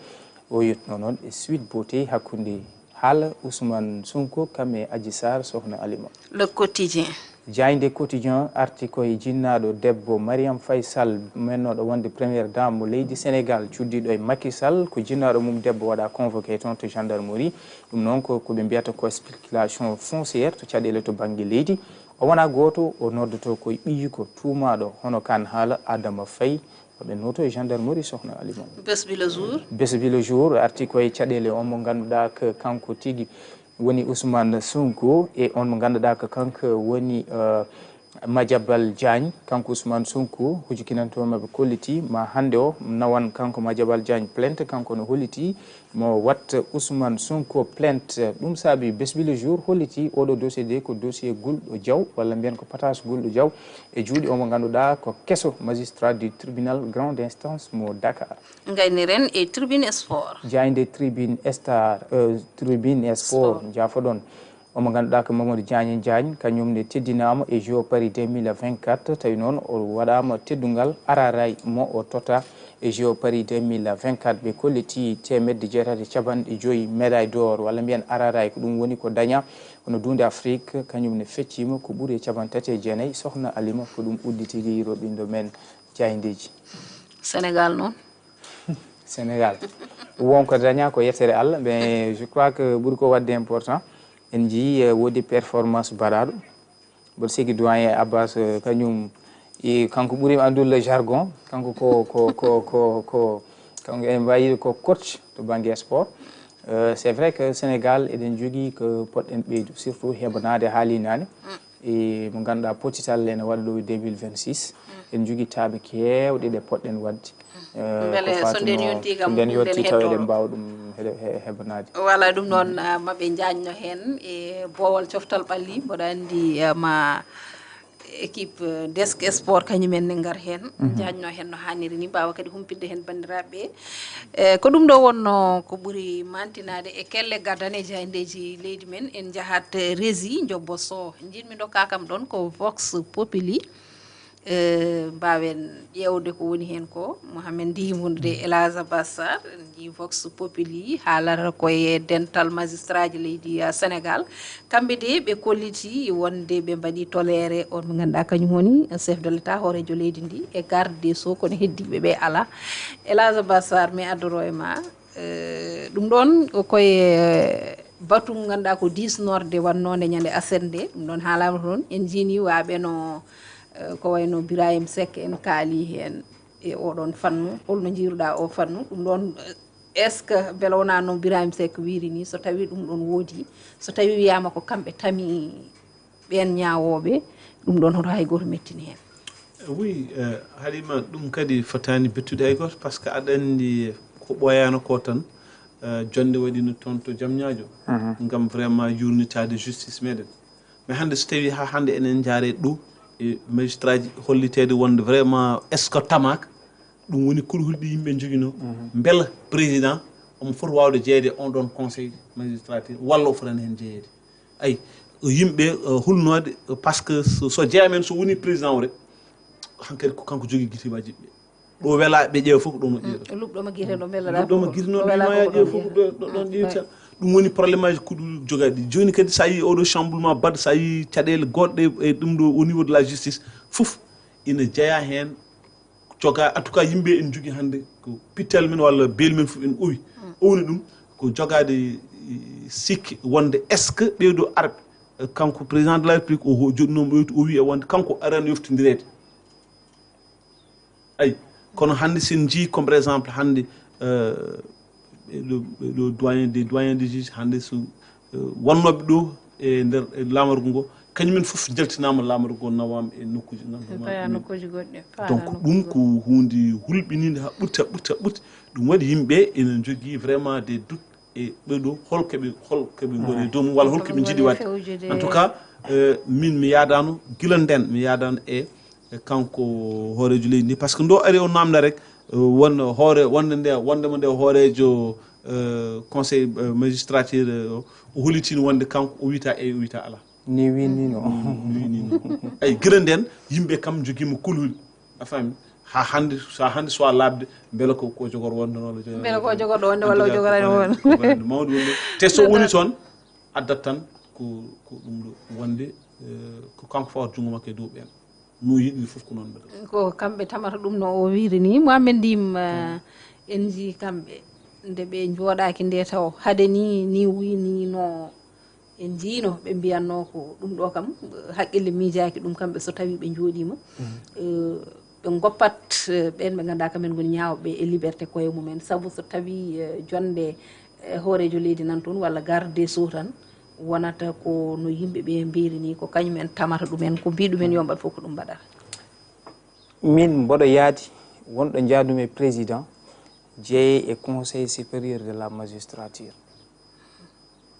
o yetno noon e suite beauté hakkunde haala Ousmane Sonko kam e Adji Sarr sohna Alima. Le quotidien. Jayde quotidien arti koye jinnaɗo debbo Mariam Faye Sall mennoɗo wonde première dame mo leydi Sénégal cuddiɗo e Macky Sall ko jinnaɗo mum debbo waɗa convoqué toon to gendarmerie ɗum noon ko ɓe mbiyata ko spéculation fonciére to caɗele to banggue leydi o wona goto o noddoto koye ɓiyi ko tumaɗo hono kan haala Adama Faye ɓe noto e gendarmerie sohna Alima. Besbi le jour. Besbi le jour arti koye caɗele on mo ganduɗa ko kanko tigui woni Ousmane Sonko e on mo ganduɗa ko kanko woni Madiabal Diagne kanko Ousmane Sonko hujjukinantomaɓe kolliti ma hande o nawan kanko Madiabal Diagne plainte kanko no holliti mo watta Ousmane Sonko plainte ɗum saabi Besbi le jour holliti oɗo dossier de ko dossier Gulɗo Diaw walla mbiyen ko patas Gulɗo Diaw e juuɗe omo ganduɗa ko kesso magistrat du tribunal grande instance mo Dakar. Gayniren e tribune sport. Jayde tribune sport jafoɗon omo ganduɗa ko Mamadou Diagne kañumne teddinama e Jeux Paris 2024 tawi noon o waɗama teddungal araray mo o tota e Jeux Paris 2024 ɓe kolliti temedde jeetati capanɗe joyyi médaille d'or walla mbiyen araray ko ɗum woni ko daña hono dunde Afrique kañumne feccima ko ɓuuri e capantati e jeenayyi sohna Alima ko ɗum udditigi roɓindo men jaydeji. Sénégal noon Sénégal wonko daña ko yettere Allah mais je crois que ɓuuri ko wadde important en jii woodi performance baɗaɗo mboɗo sigi doyen Abbas kañum kanko ɓuuri andude le jargon kanko ko kanko en mbayi ko coach to banggue sport c'est vrai que Sénégal eɗen jogui ko poɗɗen ɓeydu surtout heɓanade haalinani e mo ganduɗa potital ene waɗa ɗo 2026 en jogui taaɓe kewɗe ɗe poɗɗen wadde beele so nden yonti kam nden yetti taw eɗen mbawa ɗum heɓanade voilà ɗum noon maɓe jañno hen e boowal coftal ɓalli mboɗo andi ma équipe desk sport kañumen ne ngar hen jañno hen no hanniri ni mbawa kadi humpidde hen bandiraɓe ko ɗum ɗo wonno ko ɓuuri mantinade e kelle gardane jayndeji leydi men en jahat rési jobbo so jinmi dokka kam ɗon ko vox populi mbawen ƴewde ko woni hen ko Mohamed ndimunde Elasa Bassar ndi vox populi haalata koye dental magistrat ji leydi Sénégal kamɓe de ɓe kolliti wonde ɓe mbaɗi toléré on mo ganduɗa kañum woni chef de l'état hoorejo leydi ndi e garde des sceaux kono heddiɓe ɓe ala Elasa Bassar mi addoro e ma ɗum ɗon koye batu mo ganduɗa ko disnorde wannode ñande aset nde ɗum ɗon haalama toon en jini waɓe no ko wayno Birahim Seck en kaali hen e oɗon fannu holno jiiruɗa o fannu ɗum ɗon est ce que beele wona noon Birahim Seck wiiri ni so tawi ɗum ɗon woodi so tawi wiyama ko kamɓe tami ɓen ñawoɓe ɗum ɗon hoto hay goto mettini hen. Oui Halima ɗum kadi fotani bettude hay goto par ce que aɗa andi ko ɓoyano ko tan jonde waɗino toon to Diamniadio ngam vraiment yurnitade justice meɗen mais hande so tawi ha hande enen jaare ɗo e magistrat ji hollitede wonde vraiment est ce que tamaka ɗum woni kulhulɗi yimɓe joguino beela président omo foti wawde jeeyede on ɗon conseil magistrature walla o fotani hen jeeyede ayi yimɓe hulnode par ce que so jeeyamen so woni président o rek hankkadi ko kanko jogui guitimaji ɓe ɗo wela ɓe ƴeewa fof ɗon o ƴeewa luɓɗoma guite ɗo bellaɗa luɓɗoma guite noon ɗinoya ƴeewa fof ɗon ƴeewta ɗum woni probléme aji ko ɗum jogaɗi joni kadi sa yi oɗo chamboulement baɗa sa yi caɗele goɗɗe e ɗum ɗo au niveau de la justice fof ina jeeya hen joga en tout cas yimɓe en jogui hande ko pittel men walla beel men fof en owi owni ɗum ko jogade sikki wonde est ce que ɓeeɗo arɓe kanko président de la république o joɗɗinomo ɓeyti o wi e wonde kanko arani yoftodirede ayi kono hande sen jii comme par exemple hande le doyen des juges hande so wonnoɓe ɗo e nder lamargo ngo kañumen fof jaltinama lamargo ngo nawama e nokkuji nokkuji goɗɗi donc ɗum ko hunde hulɓinide ha ɓurta ɗum waɗi yimɓe ene jogui vraiment des doutes e ɓeɗo holkoɓe goni dow mum walla holkoɓe jiiɗi wadde en tout cas min mi yadano guila nden mi yadano e kanko hoorejo leydi ndi par ce que ndo ari o namda rek won hoore wondema nde hoorejo conseil magistrature o holitino wonde kanko o wiyata o wiyata ala ni winino ay guila nden yimɓe kam joguima kulhuli a faami ha hande sowa labde beela ko jogor wondanoɗo beela ko jogorɗo wonde walla o jogorani won mawde wonde te so woni toon addat tan ko ɗum ɗo wonde ko kanko fawata junngo makko e dow ɓen no yiɗi fof ko noon mbaɗa ko kamɓe tamata ɗum no o wiiri ni Mohamed Ndim en jii kamɓe nde ɓe jooɗaki nde taw hade ni winino en jiino ɓe mbiyanno ko ɗum ɗo kam haqqille miijaki ɗum kamɓe so tawi ɓe jooɗima ɓe goppat ɓen ɓe ganduɗa kamen goni ñaawɓe e liberté koye mumen saabu so tawi jonde hoorejo leydi nan toon walla garde des sceaux tan wonata ko no yimɓe ɓe mbiri ni ko kañumen tamata ɗumen ko mbiɗumen yo mbaɗ fof ko ɗum mbaɗata min mboɗo yaadi wonɗo jaadumi président jeeye e conseil supérieur de la magistrature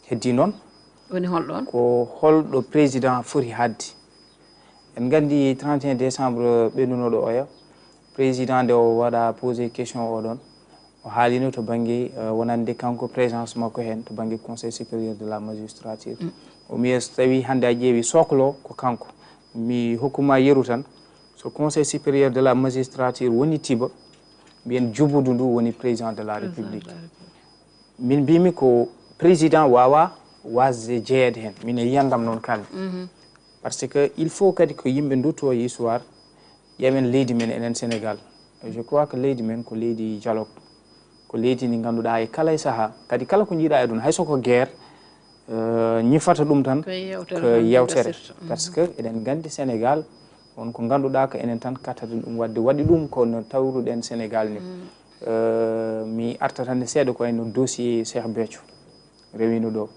heddi noon woni holɗon ko holɗo président foti hadde en gandi 31 décembre ɓennunoɗo oya président nde o waɗa posé question oɗon o haalino to banggue wonande kanko présence makko hen to banggue conseil supérieur de la magistrature o wiya so tawi hande a ƴeewi sohlo ko kanko mi hokkuma yeru tan so conseil supérieur de la magistrature woni tiba mbiyen jubudu ndu woni président de la république min mbimi ko président wawa wasde jeeyede hen min e yiyandam noon kalde par ce que il faut kadi ko yimɓe dutto histoire ƴeewen leydi men enen Sénégal je crois que leydi men ko leydi dialogue ko leydi ndi ganduɗa e kala e saaha kadi kala ko jiiɗa e ɗum hayso ko guerre ñifata ɗum tan ko yewtere par ce que eɗen gandi Sénégal on ko ganduɗa ko enen tan kattaten ɗum wadde waɗi ɗum kono tawruɗen Sénégal ni mi arta tan seeɗa ko wayno dossier Cheikh Béthio rewino ɗo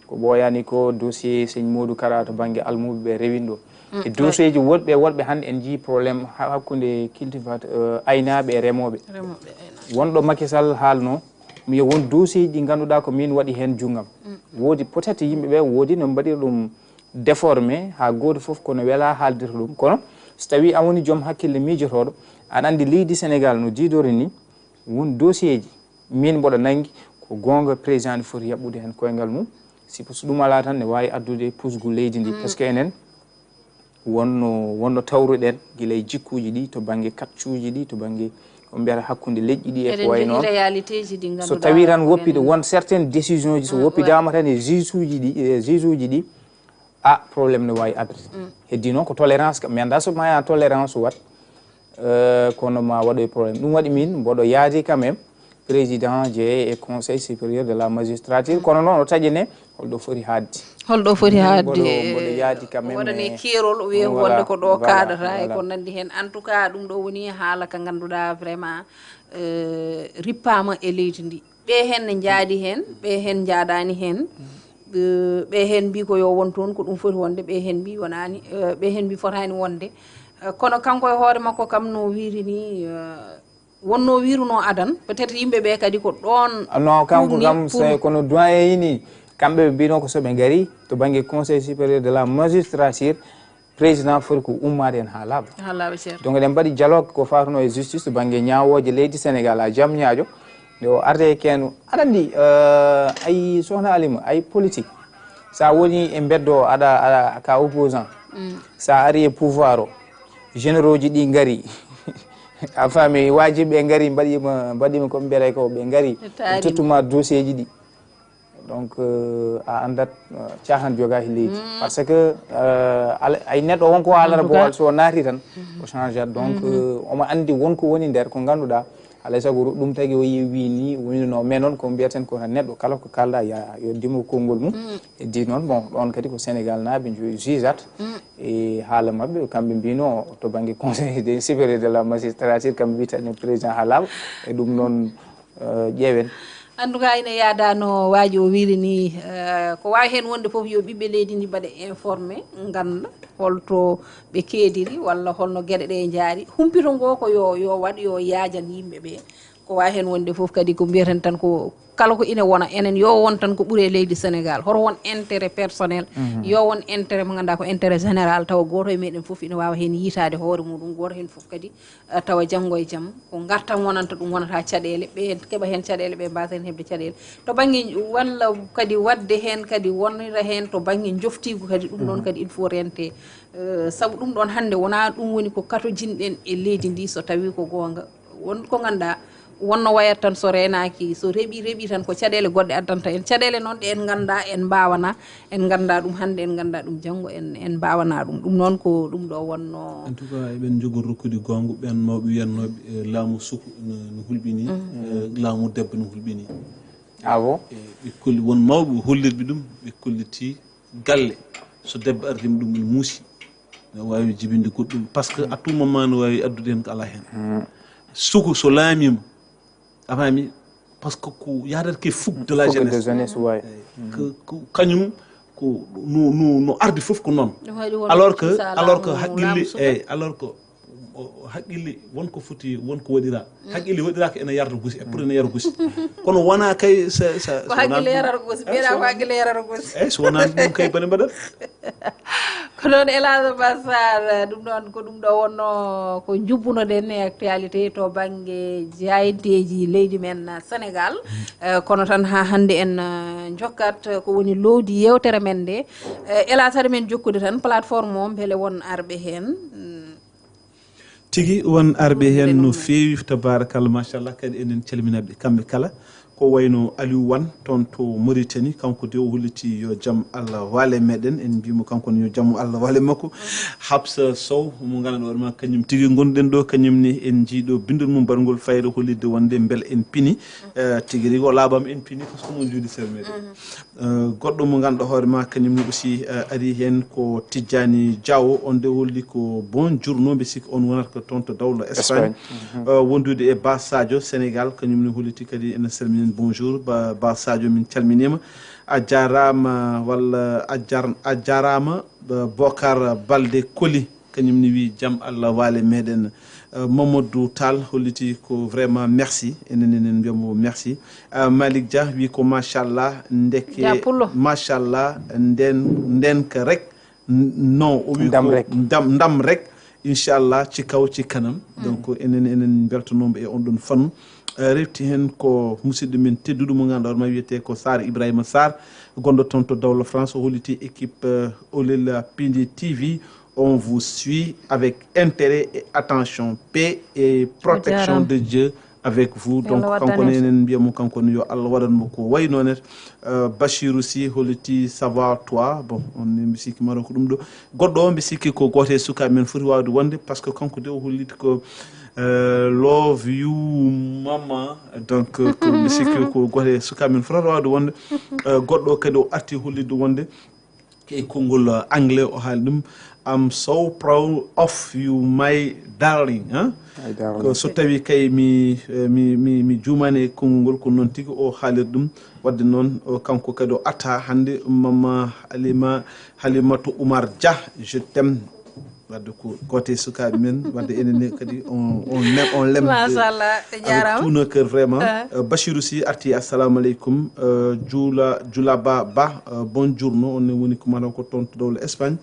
ko ɓooyani ko dossier seigne Modou Kara to banggue almuɓe ɓe rewin ɗo e dossier ji woɗɓe hande en jii probléme hakkude cultivateur aynaɓe e remoɓe wonɗo Macky Sall haalno mi won dossier ji ganduɗa ko min waɗi hen junggam woodi peut être yimɓeɓe woodi no mbaɗir ɗum déformé ha goto foof kono wela haaldita ɗum kono so tawi a woni joom hakkille miijotoɗo aɗa andi leydi Sénégal no jiidori ni won dossier ji min mboɗo nanggui ko gonga président ne foti yaɓɓude hen koyngal mum sipo so ɗum ala tan ne wawi addude pusgu leydi ndi par ce que enen wonno tawruɗen guila e jikkuji ɗi to banggue kaccuji ɗi to banggue o mbiyata hakkude leƴƴi ɗi e ko way noon so tawi tan woppide won certaine décision ji so woppidama tan e juge uji ɗi a probléme ne wawi adde heddi noon ko tolérance kam mi anda so maya tolérance wat kono ma waɗoy probléme ɗum waɗi min mboɗo yaadi quand même président jeeye e conseil supérieur de la magistrature kono noon o taƴine holɗo foti haadde holɗo foti haadde mboɗo yaadi quand même waɗane keerol o wiya wonde ko ɗo kaɗata e ko nandi hen en tout cas ɗum ɗo woni haala ka ganduɗa vraiment rippama e leydi ndi ɓe hen ne jaadi hen ɓe hen jaadani hen ɓe hen mbi ko yo won toon ko ɗum foti wonde ɓe hen mbi wonani ɓe hen mbi fotani wonde kono kanko e hoore makko kam no wiiri ni wonno wiruno adan peut être yimɓe ɓe kadi ko ɗon non kanko kam kono doyen yini kamɓe ɓe mbino ko soɓe ngari to banggue conseil supérieur de la magistrature président foti ko ummade hen ha laaɓa ceerno donc eɗen mbaɗi dialogue ko fatuno e justice to banggue ñawoje leydi sénégal ha jaam ñaajo nde o arde keno aɗa andi ay sohna Alima ay politique sa woni e beddo aɗa ka opposant sa ari e pouvoir o généraux ji ɗi ngari a faami wajiɓe ngari mbaɗima koɓe mbiyata ko ɓe ngari tottuma dossier ji ɗi donc a andat cahan joga e leydi par ce que ay neɗɗo wonko haalata bo so naati tan o change at donc omo andi wonko woni nder ko ganduɗa alay saago ɗum tagui o wi ni winino mais noon ko mbiyaten ko neɗɗo kala ko kalɗa yo dimo konngol mum e di noon bon ɗon kadi ko sénégal naaɓe jugeat e haala mabɓe kamɓe mbino to banggue conseil supérieur de la magistrature kamɓe mbiyatani président ha laaɓa e ɗum noon ƴeewen en tout cas ine yaadano waaji o wiiri ni ko wawi hen wonde foof yo ɓiɓɓe leydi ndi mbaɗe informé ganda holto ɓe keediri walla holno gueɗe ɗe jaari humpito ngo ko yo waɗ yo yaajan yimɓe ɓe ko wawi hen wonde foof kadi ko mbiyaten tan ko kala ko ina wona enen yo won tan ko ɓuuri e leydi sénégal hoto won intérêt personnel yo won intérêt mo ganduɗa ko intérêt général tawa goto e meɗen foof ina wawa hen yiitade hoore muɗum goto hen foof kadi tawa janggo e jaam ko gartam wonanta ɗum wonata caɗele ɓe keeɓa hen caɗele ɓe mbasa hen hebde caɗele to banggue walla kadi wadde hen kadi wonira hen to banggue joftigu kadi ɗum ɗon kadi il faut rente saabu ɗum ɗon hande wona ɗum woni ko katojinɗen e leydi ndi so tawi ko gonga won ko ganduɗa wonno wayat tan so renaki so reeɓi tan ko caɗele goɗɗe addanta en caɗele noon ɗe en ganda en mbawana en ganda ɗum hande en ganda ɗum janggo en mbawana ɗum ɗum noon ko ɗum ɗo wonno en tout cas eɓen jogori rokkude gonga ɓen mawɓe wiyannoɓe laamu suku no hulɓini laamu debbo no hulɓini ah bon ɓe kolli won mawɓe hollirɓe ɗum ɓe kolliti galle so debbo ardima ɗum ene muusi ne wawi jibinde goɗɗum par ce que à tout moment ne wawi addude hen ko ala hen suku so laamima a faami par ce que ko yadata ke fougue de la jeunesse ko kañum ko no ardi foof ko noon alors que haqqille alors que haqqille wonko foti wonko waɗira haqqille waɗiraka ene yarda gusi e pour ene yara gusi kono wona kay ko haqqille yarata gusi ɓeeɗa ko haqqille yarata gusi eyyi so wonani ɗum kay bane mbaɗat ko noon Elhadji Ba Sarr ɗum ɗon ko ɗum ɗo wonno ko jubbunoɗen e actualité to banggue jayenteji leydi men sénégal kono tan ha hande en jokkat ko woni lowdi yewtere men nde Elhadji haade men jokkude tan plateforme o beele won arɓe hen tigi won arɓe hen no fewi tabarakallah machallah kadi enen calminaɓe kamɓe kala ko wayno Aliou Wane toon to Mauritanie kanko de o holliti yo jaam Allah waale meɗen en mbimo kanko ne yo jaam Allah waale makko Habsa Sow mo ganduɗa hoorema kañum tigui gonɗen ɗo kañumni en jiiɗo bindol mum mbargol fayida hollidde wonde beele en pini tigui rigui o laaɓama en pini par ce que mo juuɗi sere meɗen goɗɗo mo ganduɗa hoorema kañumni aussi ari hen ko Tidjani Diawo on de holli ko bon journo mbi sikki on wonata ko toon to dawlo Espagne wondude e Ba Sadio Sénégal kañumni holliti kadi ene salmini bonjour Ba Sadio min calminima a jarama walla a jarama Bocar Balde Koli kañumni wi jaam Allah waale meɗen Mamadou Tall holliti ko vraiment merci enen mbiyamo merci Malick Dia wi ko machallah ndeke machallah nden ka rek non o wi ndam rek inchallah ci kaw ci kanam donc enen beltonomo e on ɗon fannu rewti hen ko musidɗo men tedduɗo mo ganduɗa ma wiyete ko Sar Ibrahima Sarr gonɗo toon to dawlo France o holliti équipe Olel Pindi TV on vous suit avec intérêt et attention paix et protection de Dieu avec vous donc kankone enen mbiyamo kankone yo Allah waɗanmo ko wayno net Bachir aussi holliti savoir toi bon on mbi sikki maro ko ɗum ɗo goɗɗo o mbi sikki ko goto e sukaɓe men foti wawde wonde par ce que kanko de o holliti ko love you mama donc ko mbi sikki ko goto e sukaɓe men foti wawde wonde goɗɗo kadi o arti hollidde wonde e konngol anglais o haali ɗum I'm so proud of you my darling ko so tawi kay mi juumani e konngol ko noon tigi o haalir ɗum wadde noon kanko kadi o atta hannde mama Halimatu Oumar Dia je t'aime wadde ko gote sukaɓe men wadde enen kadi on l'aime machallah avec tout nos cœur vraiment Bachirou Sy arti assalamu aleykum Djoulaba Ba bonjourno on woni ko mala ko tonto dowle Espagne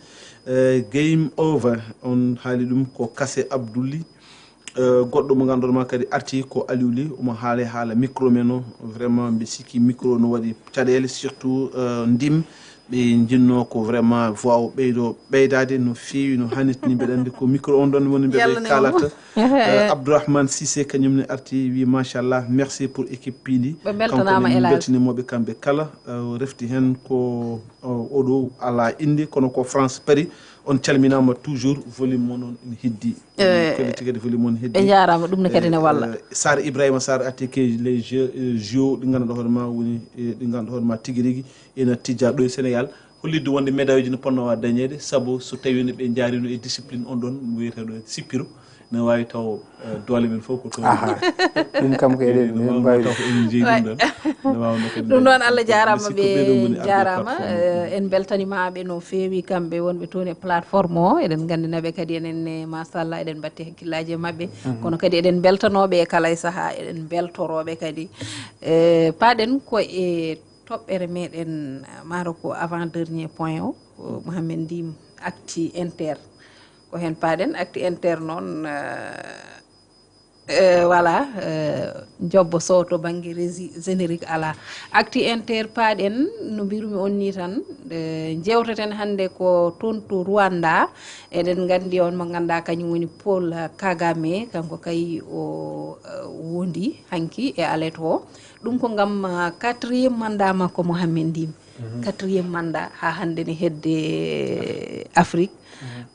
game over on haali ɗum ko Kassé Abdouli goɗɗo mo ganduɗa kadi arti ko Aliou omo haala micro men o vraiment mbi sikki micro no waɗi caɗele surtout ndim ɓe jinno ko vraiment voix o ɓeydade no feewi no hannitini mbeɗa andi ko micro on ɗon woni mbeɓe kalata Abdourahmane Cissé kañumne arti wi machallah merci pour équipe piindi beltanama beltanimoɓe kamɓe kala refti hen ko oɗo ala inde kono ko France Paris on calminama toujours volume mon on ene heddi kadi tigui volume on heddi ɓe jarama ɗum ne kadi ne walla Sar Ibrahima Sar arti que les jeux ɗi ganduɗa hoorema woni ɗi ganduɗa hoorema tigui rigui ena tijja ɗo e Sénégal hollidde wonde médaille ji no ponno wa dañede saabu so tawi ɓe jaarino e discipline on ɗon wiyeteɗo sippiro ne wawi taw doole men fof ko to ɗum kam ko eɗen mbawi ɗum ɗon Allah jarama ɓe jarama en beltanimaɓe no feewi kamɓe wonɓe toon e plateforme o eɗen gandinaɓe kadi enenne machallah eɗen batti hakkillaji e mabɓe kono kadi eɗen beltanoɓe e kala e saaha eɗen beltoroɓe kadi paɗen ko e toɓɓere meɗen maaro ko avant dernier point o Mouhamed Ndim acti inter ko hen paɗen acti inter noon voilà jobbo sow to banggue générique ala acti inter paɗen no mbirumi on ni tan jewteten hannde ko toon to Rwanda eɗen gandi on mo ganduɗa kañum woni Paul Kagame kanko kay o wondi hanki e alet o ɗum ko gam 4e mandat makko Mouhamed Ndim 4e mandat ha hande ne hedde Afrique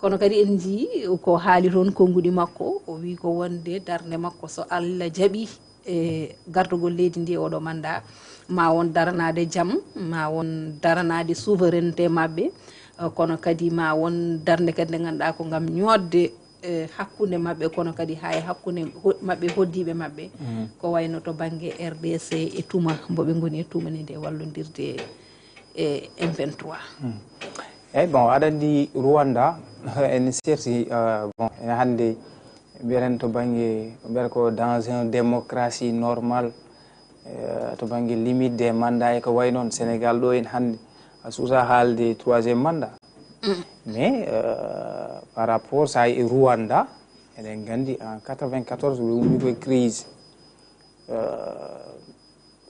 kono kadi en jii ko haali toon konngudi makko o wi ko wonde darde makko so Allah jaaɓi e gardugol leydi ndi oɗo mandat ma won daranade jaam ma won daranade souveraineté mabɓe kono kadi ma won darde kadi nde ganduɗa ko gam ñodde hakkude mabɓe kono kadi hay hakkude mabɓe hoddiɓe mabɓe ko wayno to banggue RDC e tuma mboɓe goni e tumani nde wallodirde e M23 eyyi bon aɗa andi Rwanda ene serti bon ene hannde mbiyen to banggue mbiyata ko dans une démocratie normale to banggue limite des mandats e ko way noon Sénégal ɗo en hannde a suusa haalde 3e mandat mais par rapport sa e Rwanda eɗen gandi en 94 ɓe ummi koye crise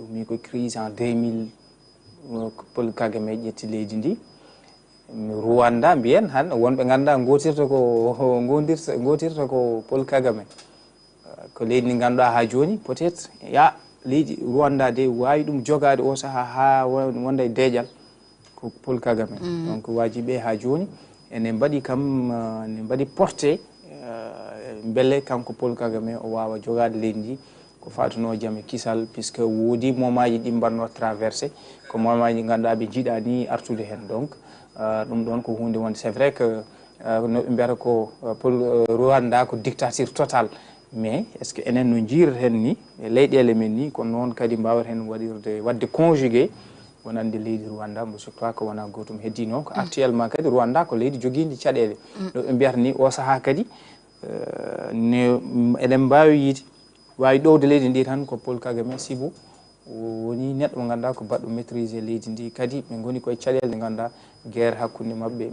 ummi koye crise en 2000 Paul Kagame ƴetti leydi ndi Rwanda mbiyen han wonɓe ganduɗa gotirta ko Paul Kagame ko leydi ndi ganduɗa ha joni peut être ya leydi Rwanda de wawi ɗum jogade o saaha ha wonda e deeƴal ko Paul Kagame donc wajiɓe ha joni ene mbaɗi kam ne mbaɗi porté beele kanko Paul Kagame o wawa jogade leydi ndi ko fatuno jaam e kisal puisque woodi momaji ɗi mbanno traversé ko momaji ganduɗa ɓe jiiɗa ni artude hen donc ɗum ɗon ko hunde wonde c'est vrai que no ɓe mbiyata ko Rwanda ko dictature total mais est ce que enen no jiirata hen ni e leyɗele men ni ko noon kadi mbawata hen waɗirde wadde conjugué wonande leydi Rwanda mo surtout ko wona gotum heddino ko actuellement kadi Rwanda ko leydi joguidi caɗele no ɓe mbiyata ni o saaha kadi ne eɗen mbawi yiide wawi ɗowde leydi ndi tan ko Paul Kagame sibo woni neɗɗo mo ganduɗa ko baɗɗo maîtrisé leydi ndi kadi ɓe goni koye caɗele nde ganduɗa guerre hakkude mabɓe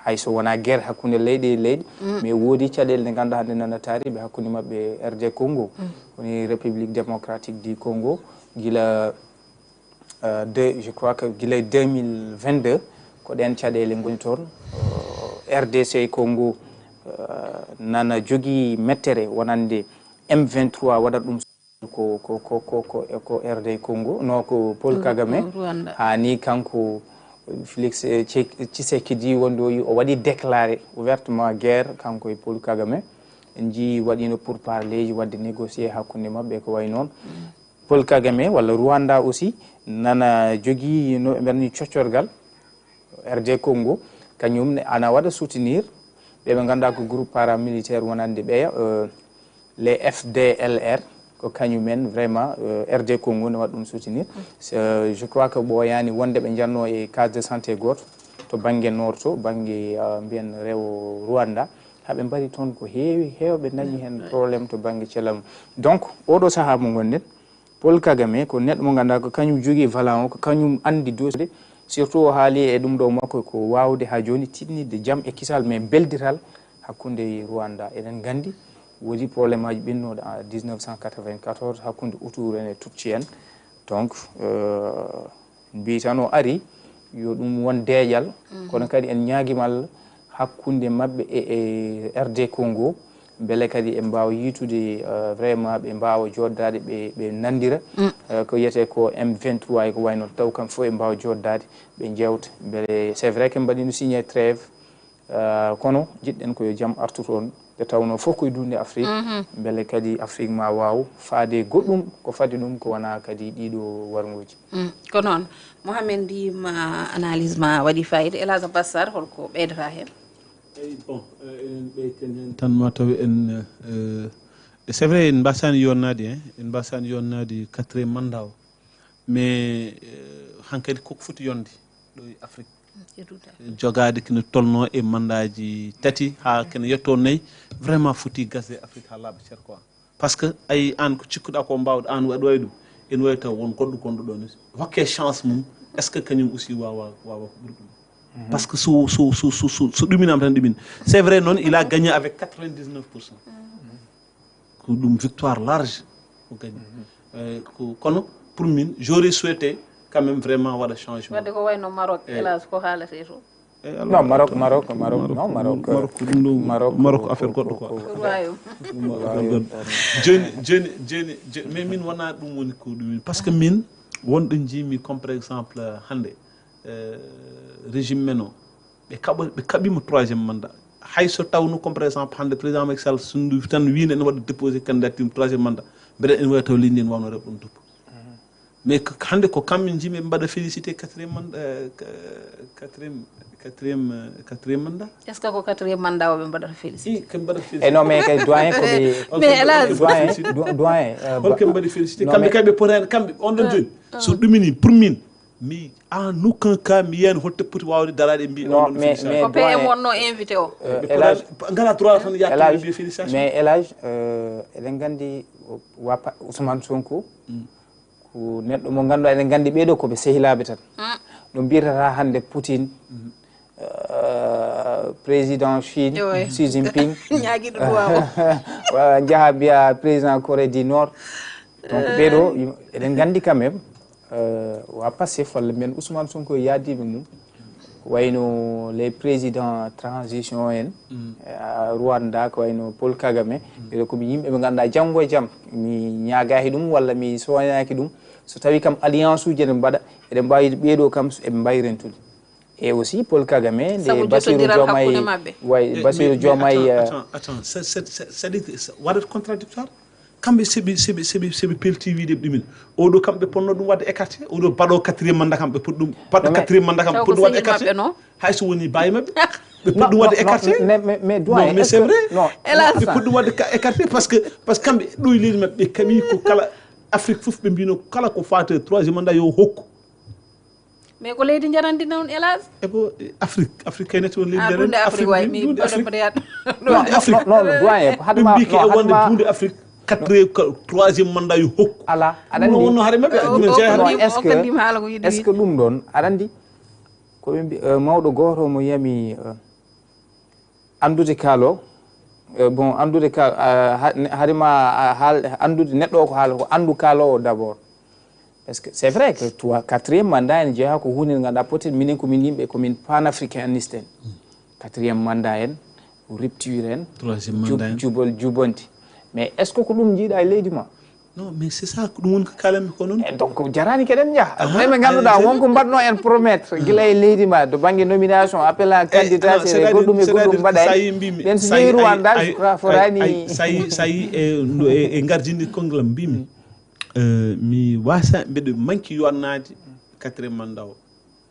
hayso wona guerre hakkude leyɗe e leydi mais woodi caɗele nde ganduɗa hande nanatari ɓe hakkude mabɓe RD Congo woni République démocratique du Congo guila je crois que guila 2022 ko ɗen caɗele goni toon RDC Congo nana jogui mettere wonande M23 waɗat ɗum ko RD Congo no ko Paul Kagame hani kanko Félix Tshisekedi wonde o waɗi déclaré ouvertement guerre kanko e Paul Kagame en jii waɗino pourparlers wadde négocier hakkude mabɓe ko way noon Paul Kagame walla Rwanda aussi nana jogui no ɓe mberni coccorgal RD Congo kañum ana waɗa soutenir ɓeɓe ganduɗa ko groupe paramilitaire wonande ɓeya les FDLR ko kañumen vraiment RD Congo ne waɗa ɗum soutenir je crois que ɓooyani wonde ɓe janno e case de santé goto to banggue norto banggue mbiyen rewo Rwanda haɓe mbari toon ko heewi heewɓe dañi hen probléme to banggue cellal donc oɗo saaha mo gonɗen Paul Kagame ko neɗɗo mo ganduɗa ko kañum jogui valant o ko kañum andi dosde surtout o haali e ɗum ɗo makko ko wawde ha joni tiɗnide jaam e kisal mais beldiral hakkude Rwanda eɗen gandi woodi probléme aji ɓennoɗo en 1994 hakkude Hutu en e Tutsi en donc mbi tan o ari yo ɗum won deeƴal kono kadi en ñaaguimal hakkunde mabɓe e RD Congo beele kadi ɓe mbawa yitude vraiment ɓe mbawa joddade ɓe nandira ko wiyete ko M23 ko wayno taw kam fof ɓe mbawa joddade ɓe jewta beele c'est vrai que mbaɗino signé trêve kono jiɗɗen koyo jaam artu toon nde tawno fof koye dunde Afrique beele kadi Afrique ma waw faade goɗɗum ko fadi ɗum ko wona kadi ɗiɗo wargoji ko noon Mohamed Ndim analyse ma waɗi fayida Elhadj Bassar holko ɓeydata hen bon en ɓeyten hen tan mataw en c'est vrai en mbasani yonnade en mbasani yonnade 4e mandat o mais hankkadi koko foti yonde ɗo e Afrique jogade kene tolno e mandaji tati ha kene yetto 4 vraiment foti gasde Afrique ha laaɓa ceer quoi par ce que ayi an ko cikkuɗa ko mbawɗa an waɗa wawi ɗum en wawi taw won goɗɗo gonɗo ɗon hokke chance mum est ce que kañum aussi wawa ko ɓuuri ɗum parce que so ɗuminama tan ɗumina c'est vrai noon il a gagné avec 99%. Ko ɗum victoire large ko gagné kono pour min j'aurais souhaité quand même vraiment waɗa changement wadde ko wayno Maroc Elhadj ko haalate to non Maroc non Maroc affaire goɗɗo quoi royaume joni mais min wona ɗum woni ko ɗumin par ce que min wonɗo jimi comme par exemple hande régime men o ɓe kaɓima 3e mandat hayso tawno comme par exemple hande président Macky Sall sundu tan wino ene waɗa déposé candidature 3e mandat mbeɗa en wawi taw leydi en wawno reɓ ɗum duppo mais hande ko kamɓe jimi ɓe mbaɗa félicité 4e mandat 4e mandat est ce que ko 4e mandat o ɓe mbaɗata félicité ke mbaɗa félicité non mais kay doyen koɓe mais Elhadj doyen holke mbaɗi félicité kamɓe kay ɓe potani kamɓe on ɗon joni so ɗumini pour min mi en aucun cas mi yiyani holto poti wawde darade mbi non mais ko PM wonno invité o ngala droit tan yakkiɓe mbiya félicitation mais Elhadj eɗen gandi wapa Ousmane Sonko ko neɗɗo mo ganduɗa eɗen gandi ɓeɗo koɓe sehilaɓe tan no mbiyatata hande Poutine président Chine Xi Jinping ñaguiɗo duwa jaaha mbiya président Corée du Nord donc ɓeɗo eɗen gandi quand même wa Pastef walla men Ousmane Sonko yaadiɓe mum wayno les présidents transition en Rwanda ko wayno Paul Kagame ɓeɗo koɓe yimɓe ɓe ganduɗa janggo e jaam mi ñagaki ɗum walla mi soñaki ɗum so tawi kam alliance uji eɗen mbaɗa eɗen mbawi ɓeɗo kam eɓe mbawi rentude et aussi Paul Kagame nde Bassirou Diomaye way Bassirou Diomaye attends c'est-à-dire waɗat contradictoire kamɓe seɓe pelti wiide ɗumin oɗo kamɓe ponno ɗum wadde écarté oɗo baɗo 4e mandat kam ɓe poɗ ɗum baɗɗo 4e mandat kam ɓe poɗ ɗum wadde écarté hay so woni bawi mabɓe ɓe poɗ ɗum wadde écarté mais doyen mais c'est vrai ɓe poɗ ɗum wadde écarté par ce que kamɓe ɗo e leydi mabɓe ɓe kaɓi ko kala Afrique fof ɓe mbino kala ko fate 3e mandat yo hokku mais ko leydi jarandi noon Elhadj ebo Afrique kaynete won leydi jarandi Afrique way mi dunde Afrique non doyen hadma mbiki e wonde dunde Afrique 3e mandat yo hokku ala aɗa wonno haare mabɓe est ce que ɗum ɗon aɗa andi koɓe mbi mawɗo goto mo yiyami andude kaalo bon andude ka harima andude neɗɗo o ko haala ko andu kaalowo d' abord parce que c'est vrai que 4e mandat en jeeya ko hunde nde ganduɗa peut être minen komin yimɓe komin panafricaniste en 4e mandat en rupture en juɓonti mais est ce que ko ɗum jiiɗa e leydi ma non mais c'est ça ko ɗum woni ko kalanmi ko noon donc jarani keɗen jaaha ɓe ganduɗa wonko mbaɗno en promettre guila e leydi ma to banggue nomination appel à candidature e goɗɗum e goɗɗum mbaɗay ɓen so jeeyi Rwanda je crois forani sa yi e gardinde konnglam mbimi mi wasa mbeɗo manki yonnade 4e mandat o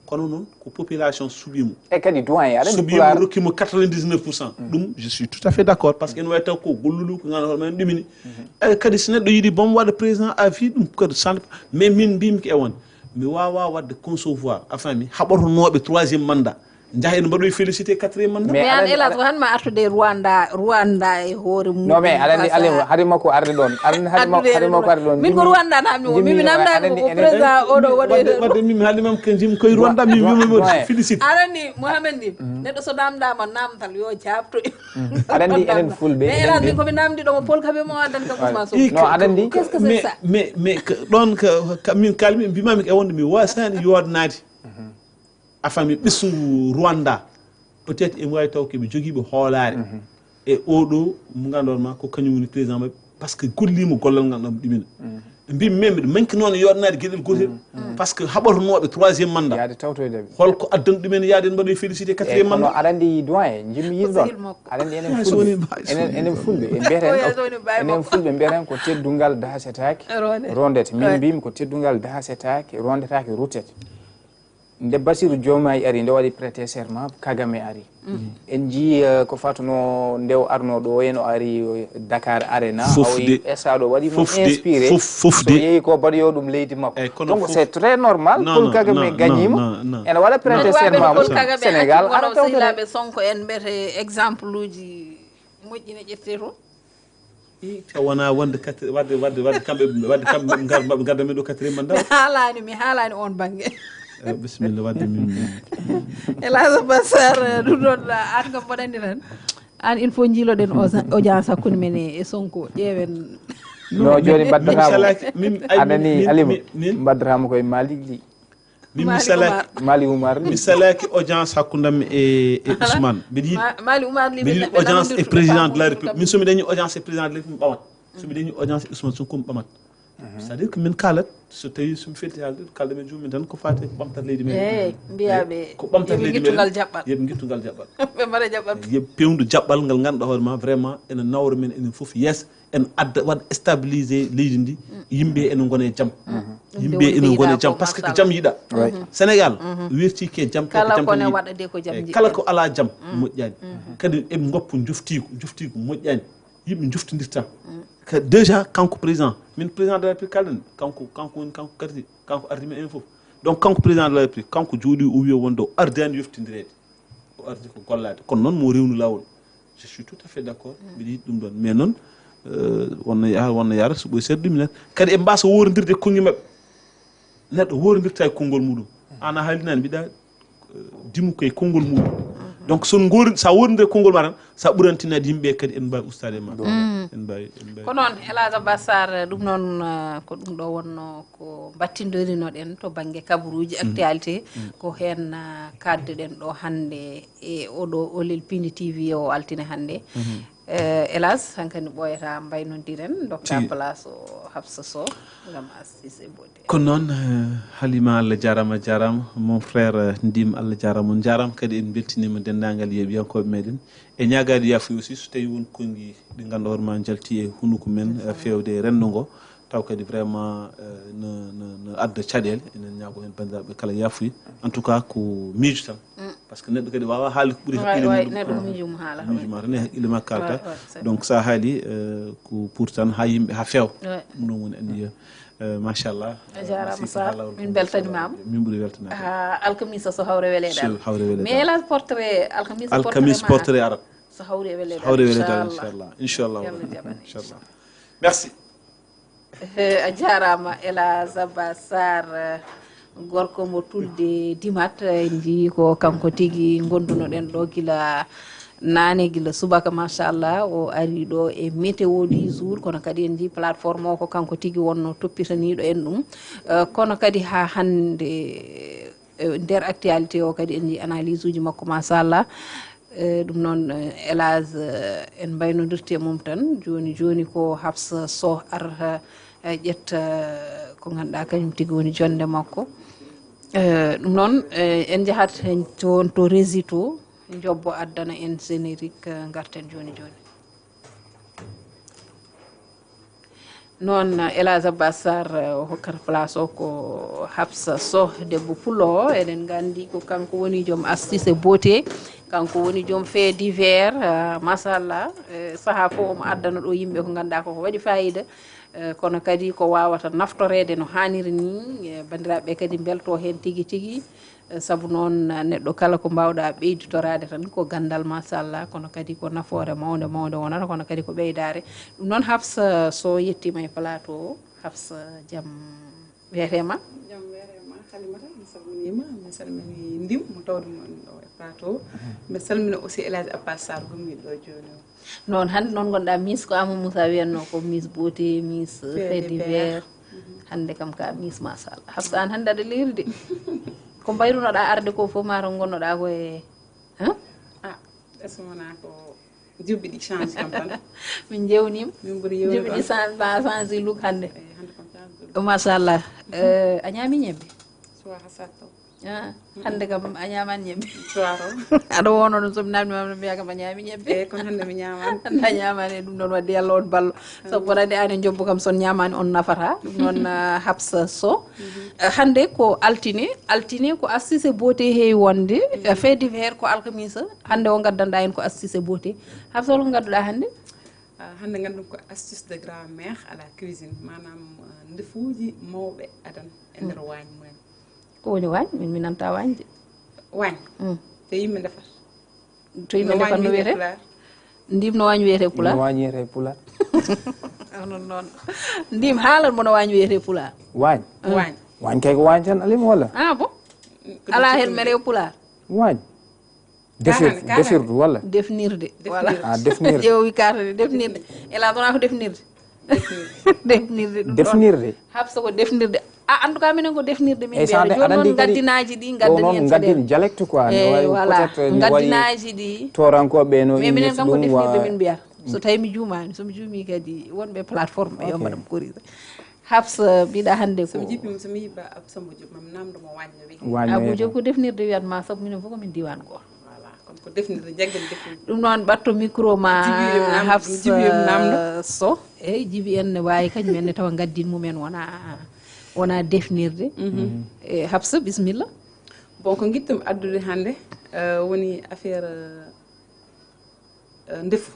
kono noon ko population suɓimo e kadi doyen aɗa suɓimo rokkimo 99%. ɗum je suis tout à fait d' accord par ce que ene wawi taw ko gollulu ko ganduɗa hoɗumen ɗumini kadi so neɗɗo yiiɗi bomo waɗa président à vie ɗum kadi sante mais min mbimi ko e won mi wawa wadde concevoir a faami haɓotonoɓe 3e mandat jahen mbaɗoy félicité 4e mandat mais an hélas ko han ma artude Rwanda e hoore mum non mais aɗa andi hade makko arde ɗon hade makko arde ɗon min ko Rwanda namni o mimi namdani ko président oɗo wadde mimi haaldimam ko jimi koye Rwanda mi wimami félicité aɗa andi Mohamed ni neɗɗo so namdama namdal yo jabto aɗa andi enen fulɓe mais hélas min komi namdi ɗo mo Paul Kabe mo addani kam Ousmane Sonko non aɗa andi qu'est-ce que c'est ça mais ɗon min kalmi mbimami e wonde mi wasani yodnade afami ɓessugu Rwanda peut-être e wawi taw keɓe joguiɓe hoolare e oɗo mo ganduɗon ko kañum woni président mabɓe par ce que gollimo gollal ngal ɗam ɗumina mbimi men mbiɗa manque noon yodnade gueɗel gotel par ce que haɓotonoɓe 3e mandat yaade tawtoydeɓe holko addani ɗumen yaade mbaɗoy félicité 4e kono mandat aɗa andi doyen jimmi yiɗɗon aɗa andi enen fulɓe enen fulɓe mbiyeten ko teddungal dasetake rondete min mbimi ko teddungal dasetake rondetake rutete nde Bassirou Diomaye ari nde waɗi prêté serment Kagame ari en jii ko fatuno nde arno ɗo eno ari Dakar Arena awi esaɗo waɗi mo inspiré so yeehi ko baɗoyo ɗum leydi makko donc c'est très normal Paul Kagame gagnima ene waɗa prêté serment mo Sénégal ara tawtoɗe Sonko en mbiyete exemple uji moƴƴine ƴette to wona wonde wadde kamɓe garda men ɗo 4e mandat mi haalani on banggue bisimilla wadde min Elhadji Bassar ɗum ɗon an kam mboɗandi tan an il faut jiiloɗen audience hakkude men e Sonko ƴeewen no joni mbaddata anani Alima mbaddata koye Malick Ly Malick Oumar mi salaki audience hakkudam e Ousmane mbiɗa yiɗi Malick Oumar Ly mbiɗa yiɗi audience e président de la république min somi dañi audience e président de la république mi ɓamat somi dañi audience e Ousmane Sonko mi ɓamat c'est à dire que min kalat so tawi somi fetti haalde kalde men juumen tan ko fati ko ɓamtat leydi men mbiyaɓe ko ɓamtat leydi men yeɓe guittugal jaɓɓal ɓe mbaɗa jaɓɓal yeɓe pewndu jaɓɓal ngal ganduɗa hoorema vraiment ene nawra men enen foof yes en adda waɗa stabilisé leydi ndi yimɓe ene gone jaam yimɓe ene gone jaam par ce que ko jaam yiiɗa Sénégal werti ke jaam kala kone waɗade ko jaam kala ko ala jaam moƴƴani kadi eɓe goppu joftiku moƴƴani yimɓe joftodirta déjà kanko président min président de la république kalden kanko karti kanko ardi men enen foof donc kanko président de la république kanko jooɗi o wi wonde o ardani yoftidirede o ardi ko gollade kono noon mo rewnu lawol je suis tout à fait d'accord mbiɗa yiɗi ɗum ɗon mais noon wonna yara so ɓoy seeɗa ɗuminat kadi e mbasa worodirde konŋe mabɓe neɗɗo worodirta e konngol muɗum ana haalinani mbiɗa dimu koye konngol muɗum donc sa worndire konngol ma tan sa ɓurantinade yimɓe kadi en mbawi ustade ma en mbawi ko noon Elhadji Bassar ɗum noon ko ɗum ɗo wonno ko battidorinoɗen to banggue kabaruji actualité ko hen kadde ɗen ɗo hande e oɗo Olel Pindi TV o altine hande Elhadji hankadi ɓoyata mbaynodiren dokta place o Hafsa Sow gam assise bodde ko noon Halima Allah jarama mon frère Ndim Allah jarama on jarama kadi en beltinima dendagal yeeɓiyankoɓe meɗen e ñagade yafuya aussi so tawi won konngui ɗi ganduɗa hoorema jalti e hunuko men fewde e rendo ngo taw kadi vraiment no adda caɗele enen ñaago hen bandiraɓe kala yafuya en tout cas ko miijo tan par ce que neɗɗo kadi wawa haalde ko ɓuuri haqqille miijuma tan e haqqille makko kalata donc sa haali ko pour tan ha yimɓe ha fewa ɗum noon woni anniya machallah a jarama Sar min beltanimama min ɓuuri weltanade alkamisa so hawre weleɗal mais Elhadji portrait alkamis portrait arat so hawre weleɗal inchallah merci a jarama Elhadji Bassar gorko mo tulde dimat en jii ko kanko tigui gondunoɗen ɗo guila nane guila subaka machallah o ari ɗo e météo du jour kono kadi en jii plateforme o ko kanko tigui wonno toppitaniɗo en ɗum kono kadi ha hande nder actualité o kadi en jii analyse uji makko machallah ɗum noon Elhadji en mbaynodirte mum tan joni ko Hafsa Sow ar ƴetta ko ganduɗa kañum tigui woni jonde makko ɗum noon en jahat toon to rési to jobbo addana en générique garten joni noon Elhadji Bassar o hokkata place o ko Hafsa Sow debbo pullo o eɗen gandi ko kanko woni joom astuce beauté kanko woni joom fait divers machallah saaha fo omo addana ɗo yimɓe ko ganduɗa koko waɗi fayida kono kadi ko wawata naftorede no hanniri ni bandiraɓe kadi belto hen tigui sabu noon neɗɗo kala ko mbawɗa ɓeyditorade tan ko gandal machallah kono kadi ko nafoore mawde wonata kono kadi ko ɓeydare ɗum noon Hafsa so yettima e plateau Hafsa jaam wiyetema jam weerema Halimata mi salminima mi salmini ndim mo tawde mon ɗo e plateau mi salmina aussi Elhadji Abbas Sarr gommiɗo ɗo joni o noon hannde noon gonɗa Miss ko Amadou Moussa wiyanno ko Miss beauté Miss fait divers hannde kam ka Miss machallah Hafsa an hannde aɗa leeri de ko mbayrunoɗa arde ko fof mata gonnoɗa koye est-ce wona ko jubbi ɗi change kam tan min jewnima min ɓuuri jubbi ɗi change look hannde hande kam change machallah a ñaami ñebbe sowa ha satto hannde kam a ñamani ñebbe sowa to aɗa wono ɗum somi namdima no mbiya kam a ñaami ñebbe eyyi kono hande mi ñamani hannde a ñamani ɗum ɗon wadde Allah on ballo sabu wonande an e jobbo kam son ñamani on nafata ɗum noon Hafsa Sow hannde ko altine ko astuce beauté heewi wonde fait divers ko alkamisa hannde o gaddanɗa hen ko astuce beauté Hafsa holko gadduɗa hannde hande gandum ko astuce de grand-mère à la cuisine manam ndefuuji mawɓe adana e nder waañ mumen ko woni waañ min nanta waañde waañ to yimɓe ndefat to yimɓe ndefat no wiyete ndim no waañ wiyete pulaar no waañ wiyete pulaar non noon ndim haalan mo no waañ wiyete pulaar waañ waañ waañ kay ko waañ tan alima walla bon ala hen mere pulaar waañ defirdu walla defnirde voilà defnirde ƴeewi kartade defnirde ela wona ko defnirde defnirde ɗum defnirde Hafsa ko defnirde en tout cas minen ko defnirde min mbiya joni noon gaddinaji ɗi gaddani en gaddin dialecte quoi voilà gaddinaji ɗi torankoɓe no mais minen kam ko defnirde min mbiyata so tawi mi juumani somi juumi kadi wonɓe plateforme ɓe yo mbaɗam corrigé Hafsa mbiɗa hannde ko somi jippima somi yiba Abou Diop mam namdomo waañ no wi Abou Diop ko defnirde wiyatma sabu minen fof komin diwan goto voilà kono ko defnirde jaggal defnirde ɗum noon ɓatto micro ma Hafsa Sow eyyi Djiby en ne wawi kañum en ne tawa gaddin mumen wona defnirde e Hafsa bisimilla bon ko guittumi addude hannde woni affaire ndefu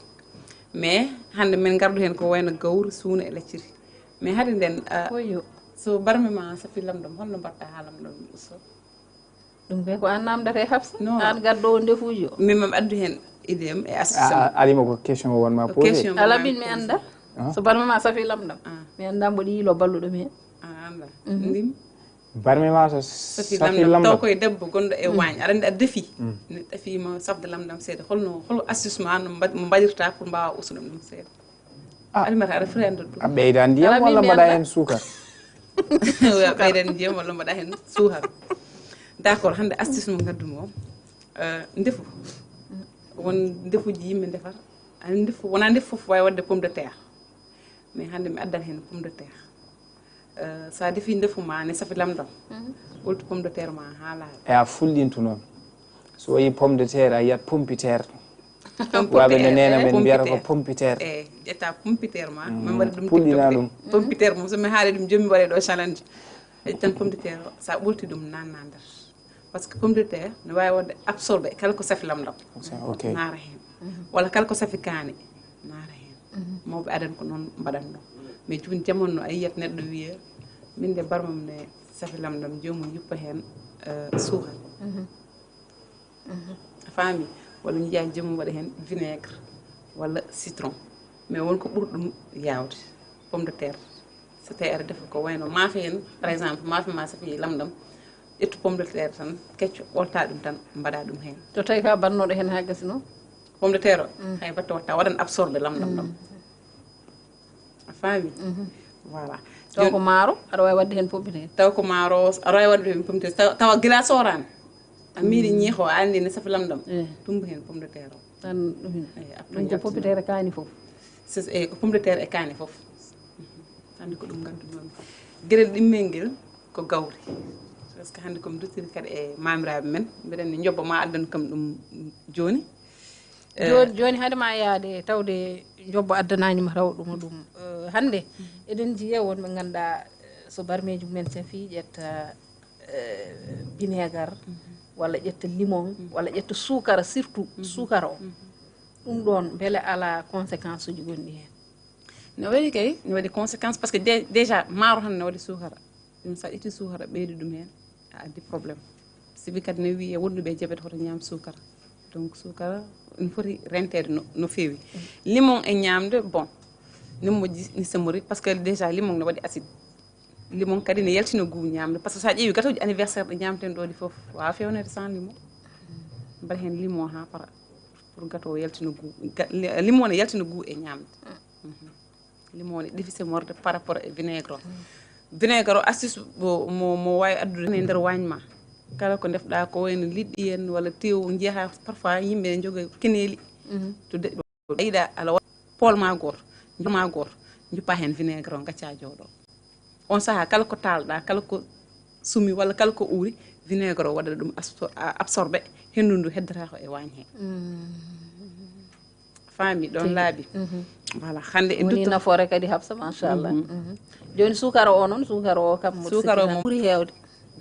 mais hannde min gardu hen ko wayno gawri suuna e lacciri mais hade nden oyo so barme ma safi lamdam holno mbatta ha lamdam usto ɗum kay ko an namdata Hafsa Non. an gaddowo ndefuji o min mam addu hen idéem e association alima ko question o wonma posé question ala min mi anda so barme ma safi lamdam mi anda mboɗo yiilo balluɗomi hen anda ndim barme ma so safi safi lamdam taw lamdam koye debbo gonɗo e waañ aɗa andi a defi ne ɗafima safde lamdam seeɗa hol astuce ma no mbaɗirta pour mbawa usto ɗum seeɗa alimata aɗa foti andude ɗum a ɓeyda ndiyam Ala min walla mi mbaɗa anda. hen sukar ɓeyden ndiyam walla mbaɗa hen suuhar d' accord hannde astuce mo gaddumi o ndefu won ndefuji yimɓe ndefata ani ndefu wona ndefu fof wawi wadde pomme de terre mais hannde mi addan hen pomme de terre sa defi ndefu ma ne safi lamdam ɓoltu pomme de terre ma ha laaɓa e a fulɗintu noon so wayi pomme de terre a yiyat pompiterre waɓe ne nena men mbiyata ko pompiterre eyyi ƴetta pompiterre ma min mbaɗi ɗum puɗɗina ɗum pompiterre mum somi haali ɗum jommi waɗe ɗo challenge aƴi tan pomme de terre o sa ɓolti ɗum nanna nder par ce que pomme de terre ne wawi wadde absorbé kala ko safi lamdam ok naara hen walla kala ko safi kaane naara hen mawɓe adana ko noon mbaɗatno mais joni jamono a yiyat neɗɗo wiya min de barmam ne safi lamdam jomum yuppa hen suuhal a faami walla jiiya jomum waɗa hen vinaigre walla citron mais wonko ɓuri ɗum yawde pomme de terre so tawi aɗa defa ko wayno maafe en par exemple maafe ma safi lamdam ƴettu pomme de terre tan kecco ɓolta ɗum tan mbaɗa ɗum hen to tawi ka bannoɗo hen ha gasi noon pomme de terre o hay batte watta waɗan absorbé lamdam ɗam a faami voilà taw ko maaro aɗa wawi wadde hen pompiteɗe taw ko maaro aɗa wawi wadde hen pomme de terre tawa glace orani a miiɗi ñiiho a andi ne safi lamdam tumba hen pomme de terre o tan ɗum eyi ɗum ko pompiteɗe kaani foof eyi ko pomme de terre e kaani fof hande ko ɗum ganduɗu noon gueɗel ɗimmel nguel ko gawri par ce que hande komi duttiri kadi e mamiraɓe men mbiɗen ne jobba ma addan kam ɗum joni joni haade ma yaade tawde jobbo addananima taw ɗum hande eɗen jiiya wonɓe ganduɗa so barmeji mumen safi ƴetta vinaigre walla ƴetta limon walla ƴetta sukara surtout sukara o ɗum ɗon beele ala conséquence uji gonɗi hen ne waɗi kay ne waɗi conséquence par ce que déjà maaro tan ne waɗi sukara ɗum sa ƴetti sukara ɓeydi ɗum hen a addi probléme sibi kadi ne wiye wonduɓe jabet hoto ñaam sukara donc sukara ene foti rentede no feewi limon e ñamde bon ni moƴƴi ni semori par ce que déjà limon ne waɗi acide limon kadi ne yaltina guu ñamde par ce que sa ƴeewi gâteau ji anniversaire ɗo ñamten ɗo ɗi fof wawa fewnede sans limon mbaɗa hen limon ha para pour gâteau o yaltina guu limon ne yaltina guu e ñamde limon ne difficile morde par rapport e vinaigre o vinaigre o astuce mo wawi addude e nder wagne ma kala ko defɗa ko wayno liɗɗi en walla tew jeeha parfois yimɓe joga keneeli to ayiɗa ala pol ma goto juppa hen vinaigre o gacca jooɗo on saaha kala ko talɗa kala ko sumi walla kala ko uuri vinaigre o waɗata ɗum absorbé hendu ndu heddata ko e wagne he faami ɗon laaɓi voilà hande e woni nafoore kadi habsa machallah joni sukara o noon sukara o kam sukara o ɓuuri heewde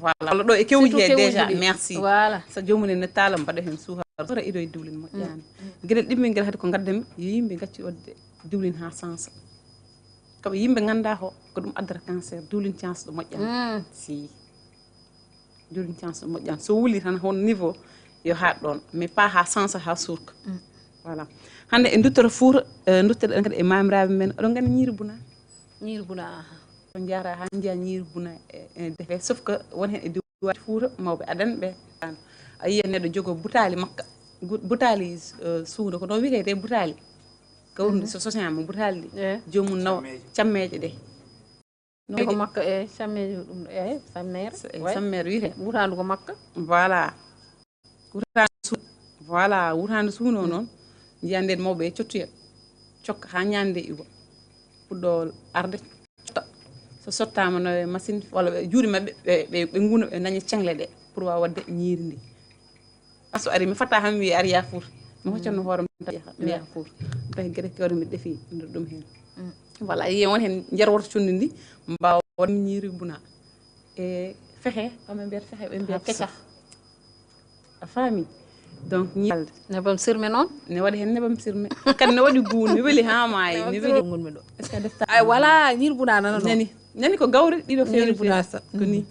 voilà walla ɗo e kewuji he déjà merci voilà so jomum ne taala mbaɗa hen sukara sora ido e diwlin moƴƴani gueɗel ɗimmel guel hade ko gaddami yo yimɓe gacci wadde diwlin ha sansa koɓe yimɓe ganda ko ɗum addata cancer diwlin chance ɗo moƴƴani si diwlin chance ɗo moƴƴani so wuli tan hon niveau yo haat ɗon mais pas ha sansa ha surka voilà hande e duttoro fuura duttoɗen kadi e mamiraɓe men oɗon gandi ñiiri buna on jara ha jiya ñiiri buna e defe sauf que won hen e diwati fuura mawɓe adan ɓe a yiya neɗɗo jogo butali makka butali suuna ko no wiyete butali gawrude so sosiyama butali ɗi jomum nawa cammeje ɗe ko makka e cammeje ɗum e sammere wiyete wutandu ko makka voilà wurtande suuna o noon jiya nden mawɓe cottuya cokka ha ñande iwa puɗɗo arde sotta so sottama no machine walla juuɗe mabɓe ɓe guna ɓe daña cengle ɗe pour wawa wadde ñiiri ndi so ari mi fatta ham wi ari yafuur mi hoccanno hoore mi yafuur tawi gueɗe kewɗe mi ɗefi nder ɗum hen voilà yiye won hen jarwoto conndi ndi mbawa wadde ñiiri buna e fexe ɓe mbiyata fexe ɓe mbiya kecax a faami donc ñialde nebam sirme noon ne waɗi hen nebam sirme kadi ne waɗi guu ne weeli ha maayi ne weeli gonmi ɗo est ce que defta ay voilà ñiiri buna nana nani ko gawri ɗiɗo ñiiri buna sa ko ni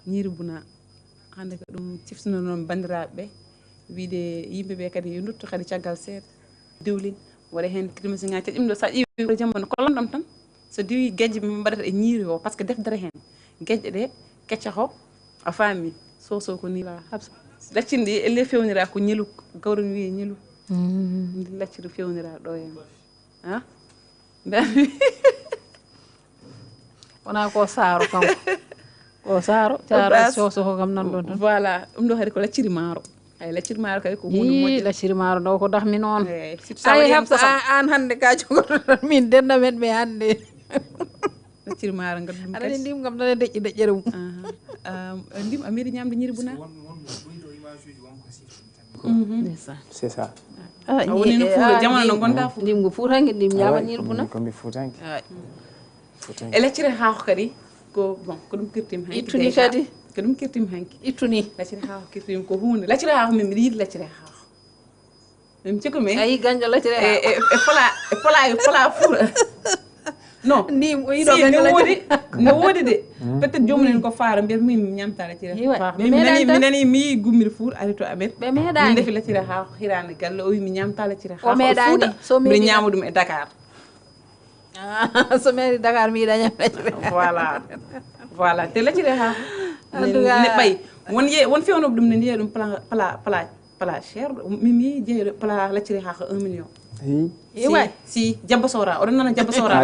ñiiri buna hande ko ɗum ciftuno noon bandiraɓe ɓe wiide yimɓeɓe kadi yo dutto kadi caggal seeɗa diwlin waɗa hen climasin ngaji ɗum ɗo sa ƴeewi jamma ko londam tan so diwi guejje min mbaɗata e ñiiri o par ce que defdere hen guejje ɗe keccax o a faami soso ko ni habsa laccinde elle fewnira ko ñelu gawri ne wiye ñelu ndi lacciri fewnira ɗo hen ha wona ko saaro kanko ko saaro caaro soso ko kam nan ɗon tan voilà ɗum ɗo kadi ko lacciri maaro ay lacciri maaro kadi ko hunde moƴƴo lacciri maaro ɗo ko dahmi noon ay habsa an hande ka jogoto tan min denda men ɓe hande lacciri maaro ngal ɗum aɗa ndim kam tan e deƴƴi deƴƴere mum ndim a meeɗi ñamde ñiiri buna c'est ça woni no fuura jamanu no gonɗa fu ndim ko fuutangue ndim ñama ñiiri buna komi fuutangue e lacciri haako kadi ko bon ko ɗum kirtima hanki ittuni kadi ko ɗum kirtima hanki ittuni lacciri haako kirtima ko hunde lacciri haako min mbiɗa yiiɗi lacciri haako min cikumi ayi ganjo lacciri haako e pala fuura non ndim o yiɗo ne woodi de peut être jomum en ko faara mbiyata min ñamta lacciri haako mi nani mi yi gummiri fuur ari to amen ɓe meeɗani min defi lacciri haako hirande galle o wi mi ñamta lacciri haako o meeɗani so mbiɗa ñama ɗum e Dakar so meeɗi Dakar mi yiɗa ñam lacciri voilà te lacciri haako ne ɓayi won fewnoɓe ɗum ne ndiya ɗum pala cher mimi jeeyi pala lacciri haako 1 million si jabba sora oɗon nana jabba sora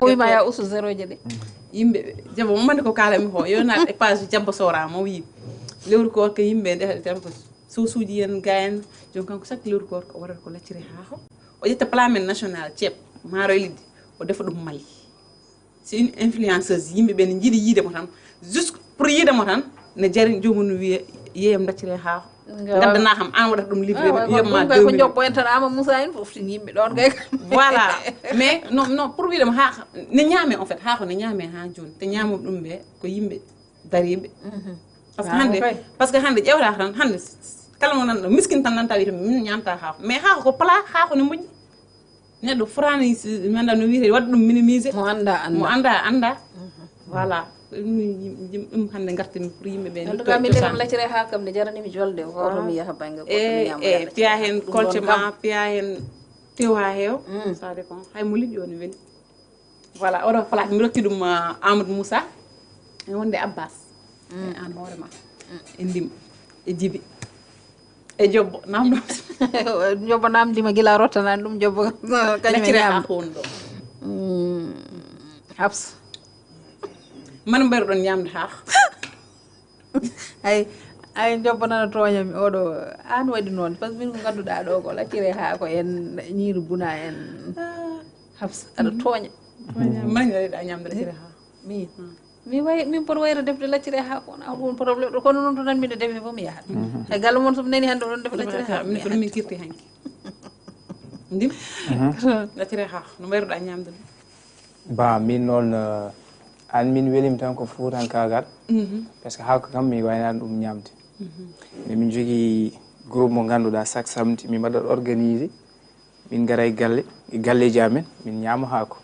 wima ya ustu zéro je ɗe yimɓe jabba momande ko kalami ko yo naat e page jabba sora mo wi lewru ko ko yimɓe nde tan ko sosuji yen gayen jon kanko chaque lewru ko waɗata ko lacciri haako o ƴetta plat men national ceeb maaro e liddi o defa ɗum Mali c'est une influenceuse yimɓeɓe ne jiiɗi yiide mo tan juste pour yiide mo tan ne jari jomum no wiya yeyam lacciri haako gaddana kam an waɗata ɗum livré yiyama ko jobbo en tan Ama Moussa en foftin yimɓe ɗon kay voilà mais non pour wiidema haako ne ñaame en fait haako ne ñaame ha joni te ñamoɓe ɗum ɓe ko yimɓe dariɓe par ce que hande ƴewta tan hande kala mo nanɗo miskin tan nanta wiyata min ñamta haako mais haako ko plat haako ne moƴƴi neɗɗo forani mi anda no wiyete waɗa ɗum minimisé mo anda anda voilà hande gartimi pour yimɓe ɓe en tout cas mi ndegam laccire ha kam ne jarani mi jolde hoto mi yaha bangga goto mi ñama e piya hen coltement piya hen tew ha heew ça dépend hay mo liƴƴi o ne weli voilà oɗo place mi rokki ɗum Amadou Moussa e wonde Abbas e an hoorema e ndim e Djiby e Jobbo namɗo Jobbo namdima guila rottanani ɗum Jobbo kañum e ñamde won ɗo Habs man mbayru ɗon ñamde haak ay Jobbo nana toñami oɗo an waɗi noon par ce que min ko ganduɗa ɗo ko laccire ha ko en ñiiru buna en Habs aɗa tooña man ñaɗa ñamde laccire ha min poto wayra defde laccire ha ko wona ɗum probléme ɗo kono noon to nan mbiɗa defe fof mi yahat hay galle moon somi nani hande oɗon defe laccire ha min ko min kirti hanki ndim laccire ha no mbayruɗa ñamde ɗum ba min noon an min welimi tan ko fuutankagal par ce que haako kam mi waynani ɗum ñamde mais min jogui groupe mo ganduɗa chaque samedi min mbaɗat organisé min gara e galleji amen min ñaama haako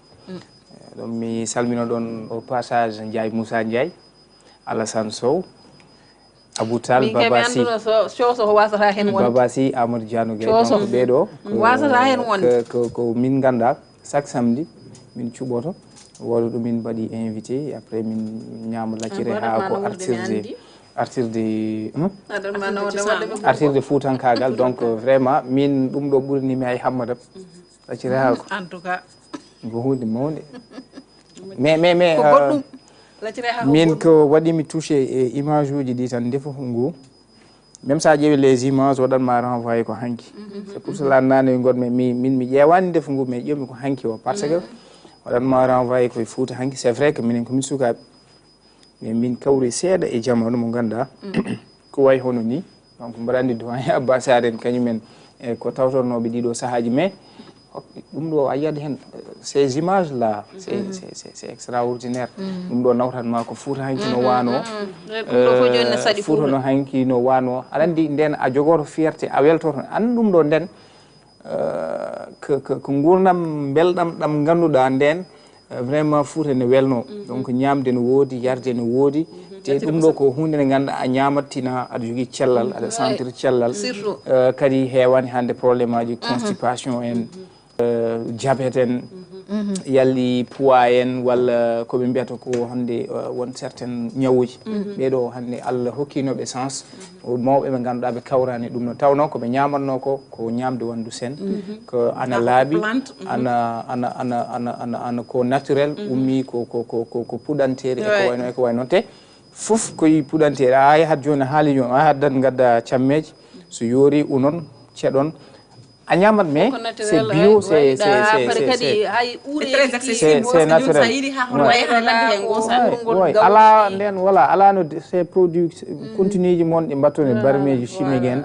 ɗon mi salmino ɗon au passage Ndiaye Moussa Ndiaye Alassane Sow Abou Tall Babasi coso ko wasata hen wonde Babasi Amadou Diano Gueye donc ɓeɗo wasata hen wonde ko min ganda chaque samedi min cuɓoto wodo ɗum min mbaɗi invité après min ñaama laccire ha ko artirde fuutankagal donc vraiment min ɗum ɗo ɓurinimi hay hammadam laccire ha ko en tout cas ko hunde mawde mais min ko waɗimi touché e image uji ɗi tan ndefu ngu même sa ƴeewi les images waɗanma renvoyé ko hanki c'est pour cela nane gonmi min mi ƴeewani ndefu ngu mais ƴewmi ko hanki o par ce que waɗanma renvoyé koye Fouta hanki c'est vrai que minen komin sukaɓe mais min kawri seeɗa e jamanu mo ganduɗa ko way hono ni donc mbaɗa andi doyen Abbas Aren kañumen e ko tawtornoɓe ɗiɗo sahaji mais ɗum ɗo a yiyat hen ces images là c'est extraordinaire ɗum ɗo nawtanma ko Fouta hanki no wano Fouta no hanki no wano aɗa andi nden a jogoto fierté a weltoto an ɗum ɗo nden ko gurdam belɗam ɗam ganduɗa nden vraiment Fouta ne welno donc ñamde no woodi yarde no woodi te ɗum ɗo ko hunde nde ganduɗa a ñamattina aɗa jogui cellal aɗa sentir cellal kadi hewani hande probléme aji constipation en diabète en yalli poids en walla koɓe mbiyata ko hande won certaine ñawuji ɓeɗo hande Allah hokkinoɓe sens mawɓe ɓe ganduɗa ɓe kawrani ɗum no tawno koɓe ñamatno ko ñamde wandu sen ko ana laaɓi ana ko naturel ummi ko puɗantere e ko way noon te foof koye puɗantere a yahat joni haali joni a yahat gadda cammeje so yoori unon ceɗon a ñamat mais c'est bio c'est naturel ala nden voilà ala no ces produits continue ji moon ɗi mbattone barmeji chimique en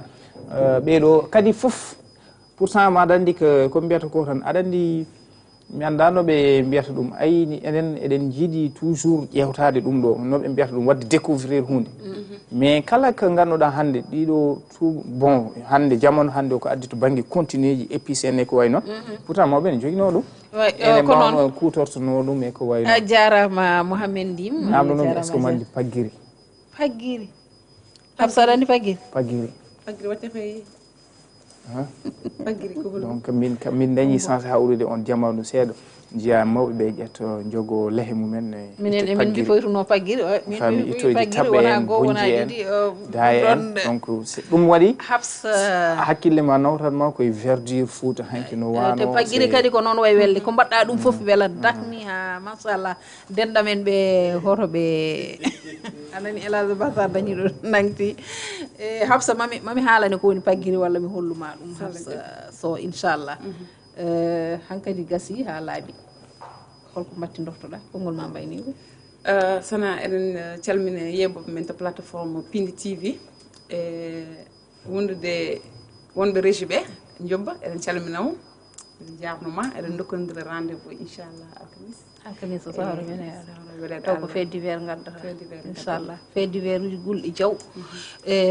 ɓeɗo kadi foof pourcent ma aɗa andi ko mbiyata ko tan aɗa andi mi anda noɓe mbiyata ɗum ayni enen eɗen jiiɗi toujours ƴewtade ɗum ɗo noɓe mbiyata ɗum wadde découvrir hunde mais kala ko ganduɗa hande ɗiɗo tout bon hande jamanu hande ko addi to banggue continue ji épice en e ko way noon pourtant mawɓe ne joguino ɗum ene mbawno kutortono ɗum e ko way noon a jarama Mouhamed Ndim namɗo noon est ce que mandi paggiri Habsa aɗa andi paggiri watte koye donc min dañi sensé hawrude on jamanu seeɗa jiya mawɓe ɓe ƴetto jogo lehe mumen minen emin gifoytuno paggiri fami ittoyde taɓe en bonji en daye en donc ɗum waɗi hakkille ma nawtanma koye verdure Fouta hanki no wano te paggiri kadi ko noon way welde ko mbaɗɗa ɗum foof weela dakni ha machallah denɗamen ɓe hoto ɓe anani Elage Bassar dañi ɗo nangti Habsa mami haalane ko woni paggiri walla mi holluma ɗum Habsa so inchallah hankadi gasi ha laaɓi holko mbatti dortoɗa konngol ma mbayni ko sana eɗen calmina yeboɓe men to plateforme Pindi TV e wonɓe régie ɓe jobba eɗen calminamo eɗen jarnoma eɗen dokkodira rendez vous inchallah alkamis so sawra men taw ko fait divers gaddata inchallah fait divers uji gulɗi jaw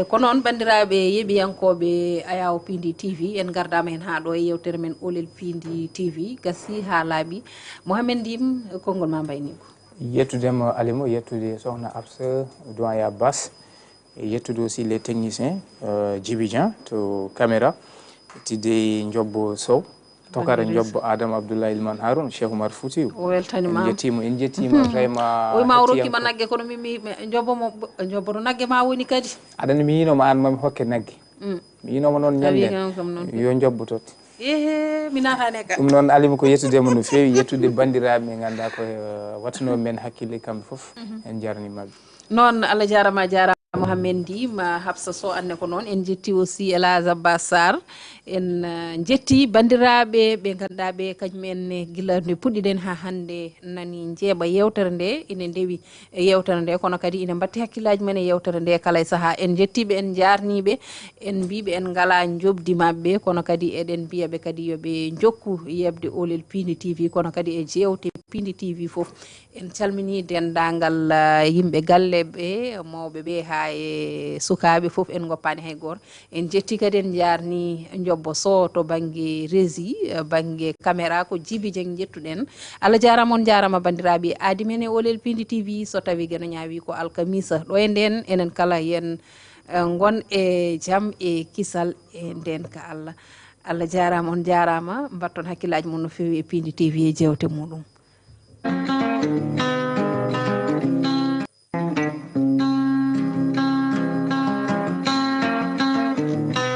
ko noon bandiraɓe yeeɓiyankoɓe Ayaw Pindi TV en gardama hen ha ɗo e yewtere men Olel Pindi TV gasi ha laaɓi Mouhamed Ndim konngol ma mbayni ko yettudema Alimo, yettude sohna Absa, doyen Bass, et yettude aussi les techniciens, Djibidjan to caméra, yettide Ndiobbo Sow, tokara Ndiobbo Adam Abdoulaye Ilman Haroun, Cheikh Oumar Foutiyou. O weltanima. En jettima vraiment. O ma rokkima nagge kono mi Ndiobbo to nagge ma woni kadi. Aɗa mi yinoma an mami hokke nagge. Mi yinoma noon ñanden yo Ndiobbotote. Mi natane ka. Ɗum noon Alima ko yettudema no fewi, yettude bandiraɓe ɓe ganduɗa ko wattuno men hakkille kamɓe foof en jarnimaɓe. Noon Allah jarama Mohamed Ndi ma Hafsa Sow anne ko noon en jetti aussi Elage Abbas Sarr en jetti bandiraɓe ɓe ganduɗa ɓe kañumenne guila nde puɗɗiɗen ha hande nani jeeɓa yewtere nde ine ndewi yewtere nde kono kadi ine batti hakkillaji men e yewtere nde kala e saaha en jettiɓe en jarniɓe en mbiɓe en ngala jobdi mabɓe kono kadi eɗen mbiyaɓe kadi yoɓe jokku yebde Olel Pindi TV kono kadi e jewte Pindi TV foof en calmini dendagal yimɓe galle ɓe mawɓe ɓe ha e sukaɓe foof en goppani hay goto en jetti kadi en jarni Ndiobbo Sow to banggue régie banggue caméra ko Djiby Dieng jettuɗen Allah jarama on jarama bandiraɓe aadi men e Olel Pindi TV so tawi gueno ñaawi ko alkamisa ɗo e nden enen kala yen gon e jaam e kisal e nden ka Allah jarama on jarama mbatton hakkillaji mon no fewi e Pindi TV e jewte muɗum.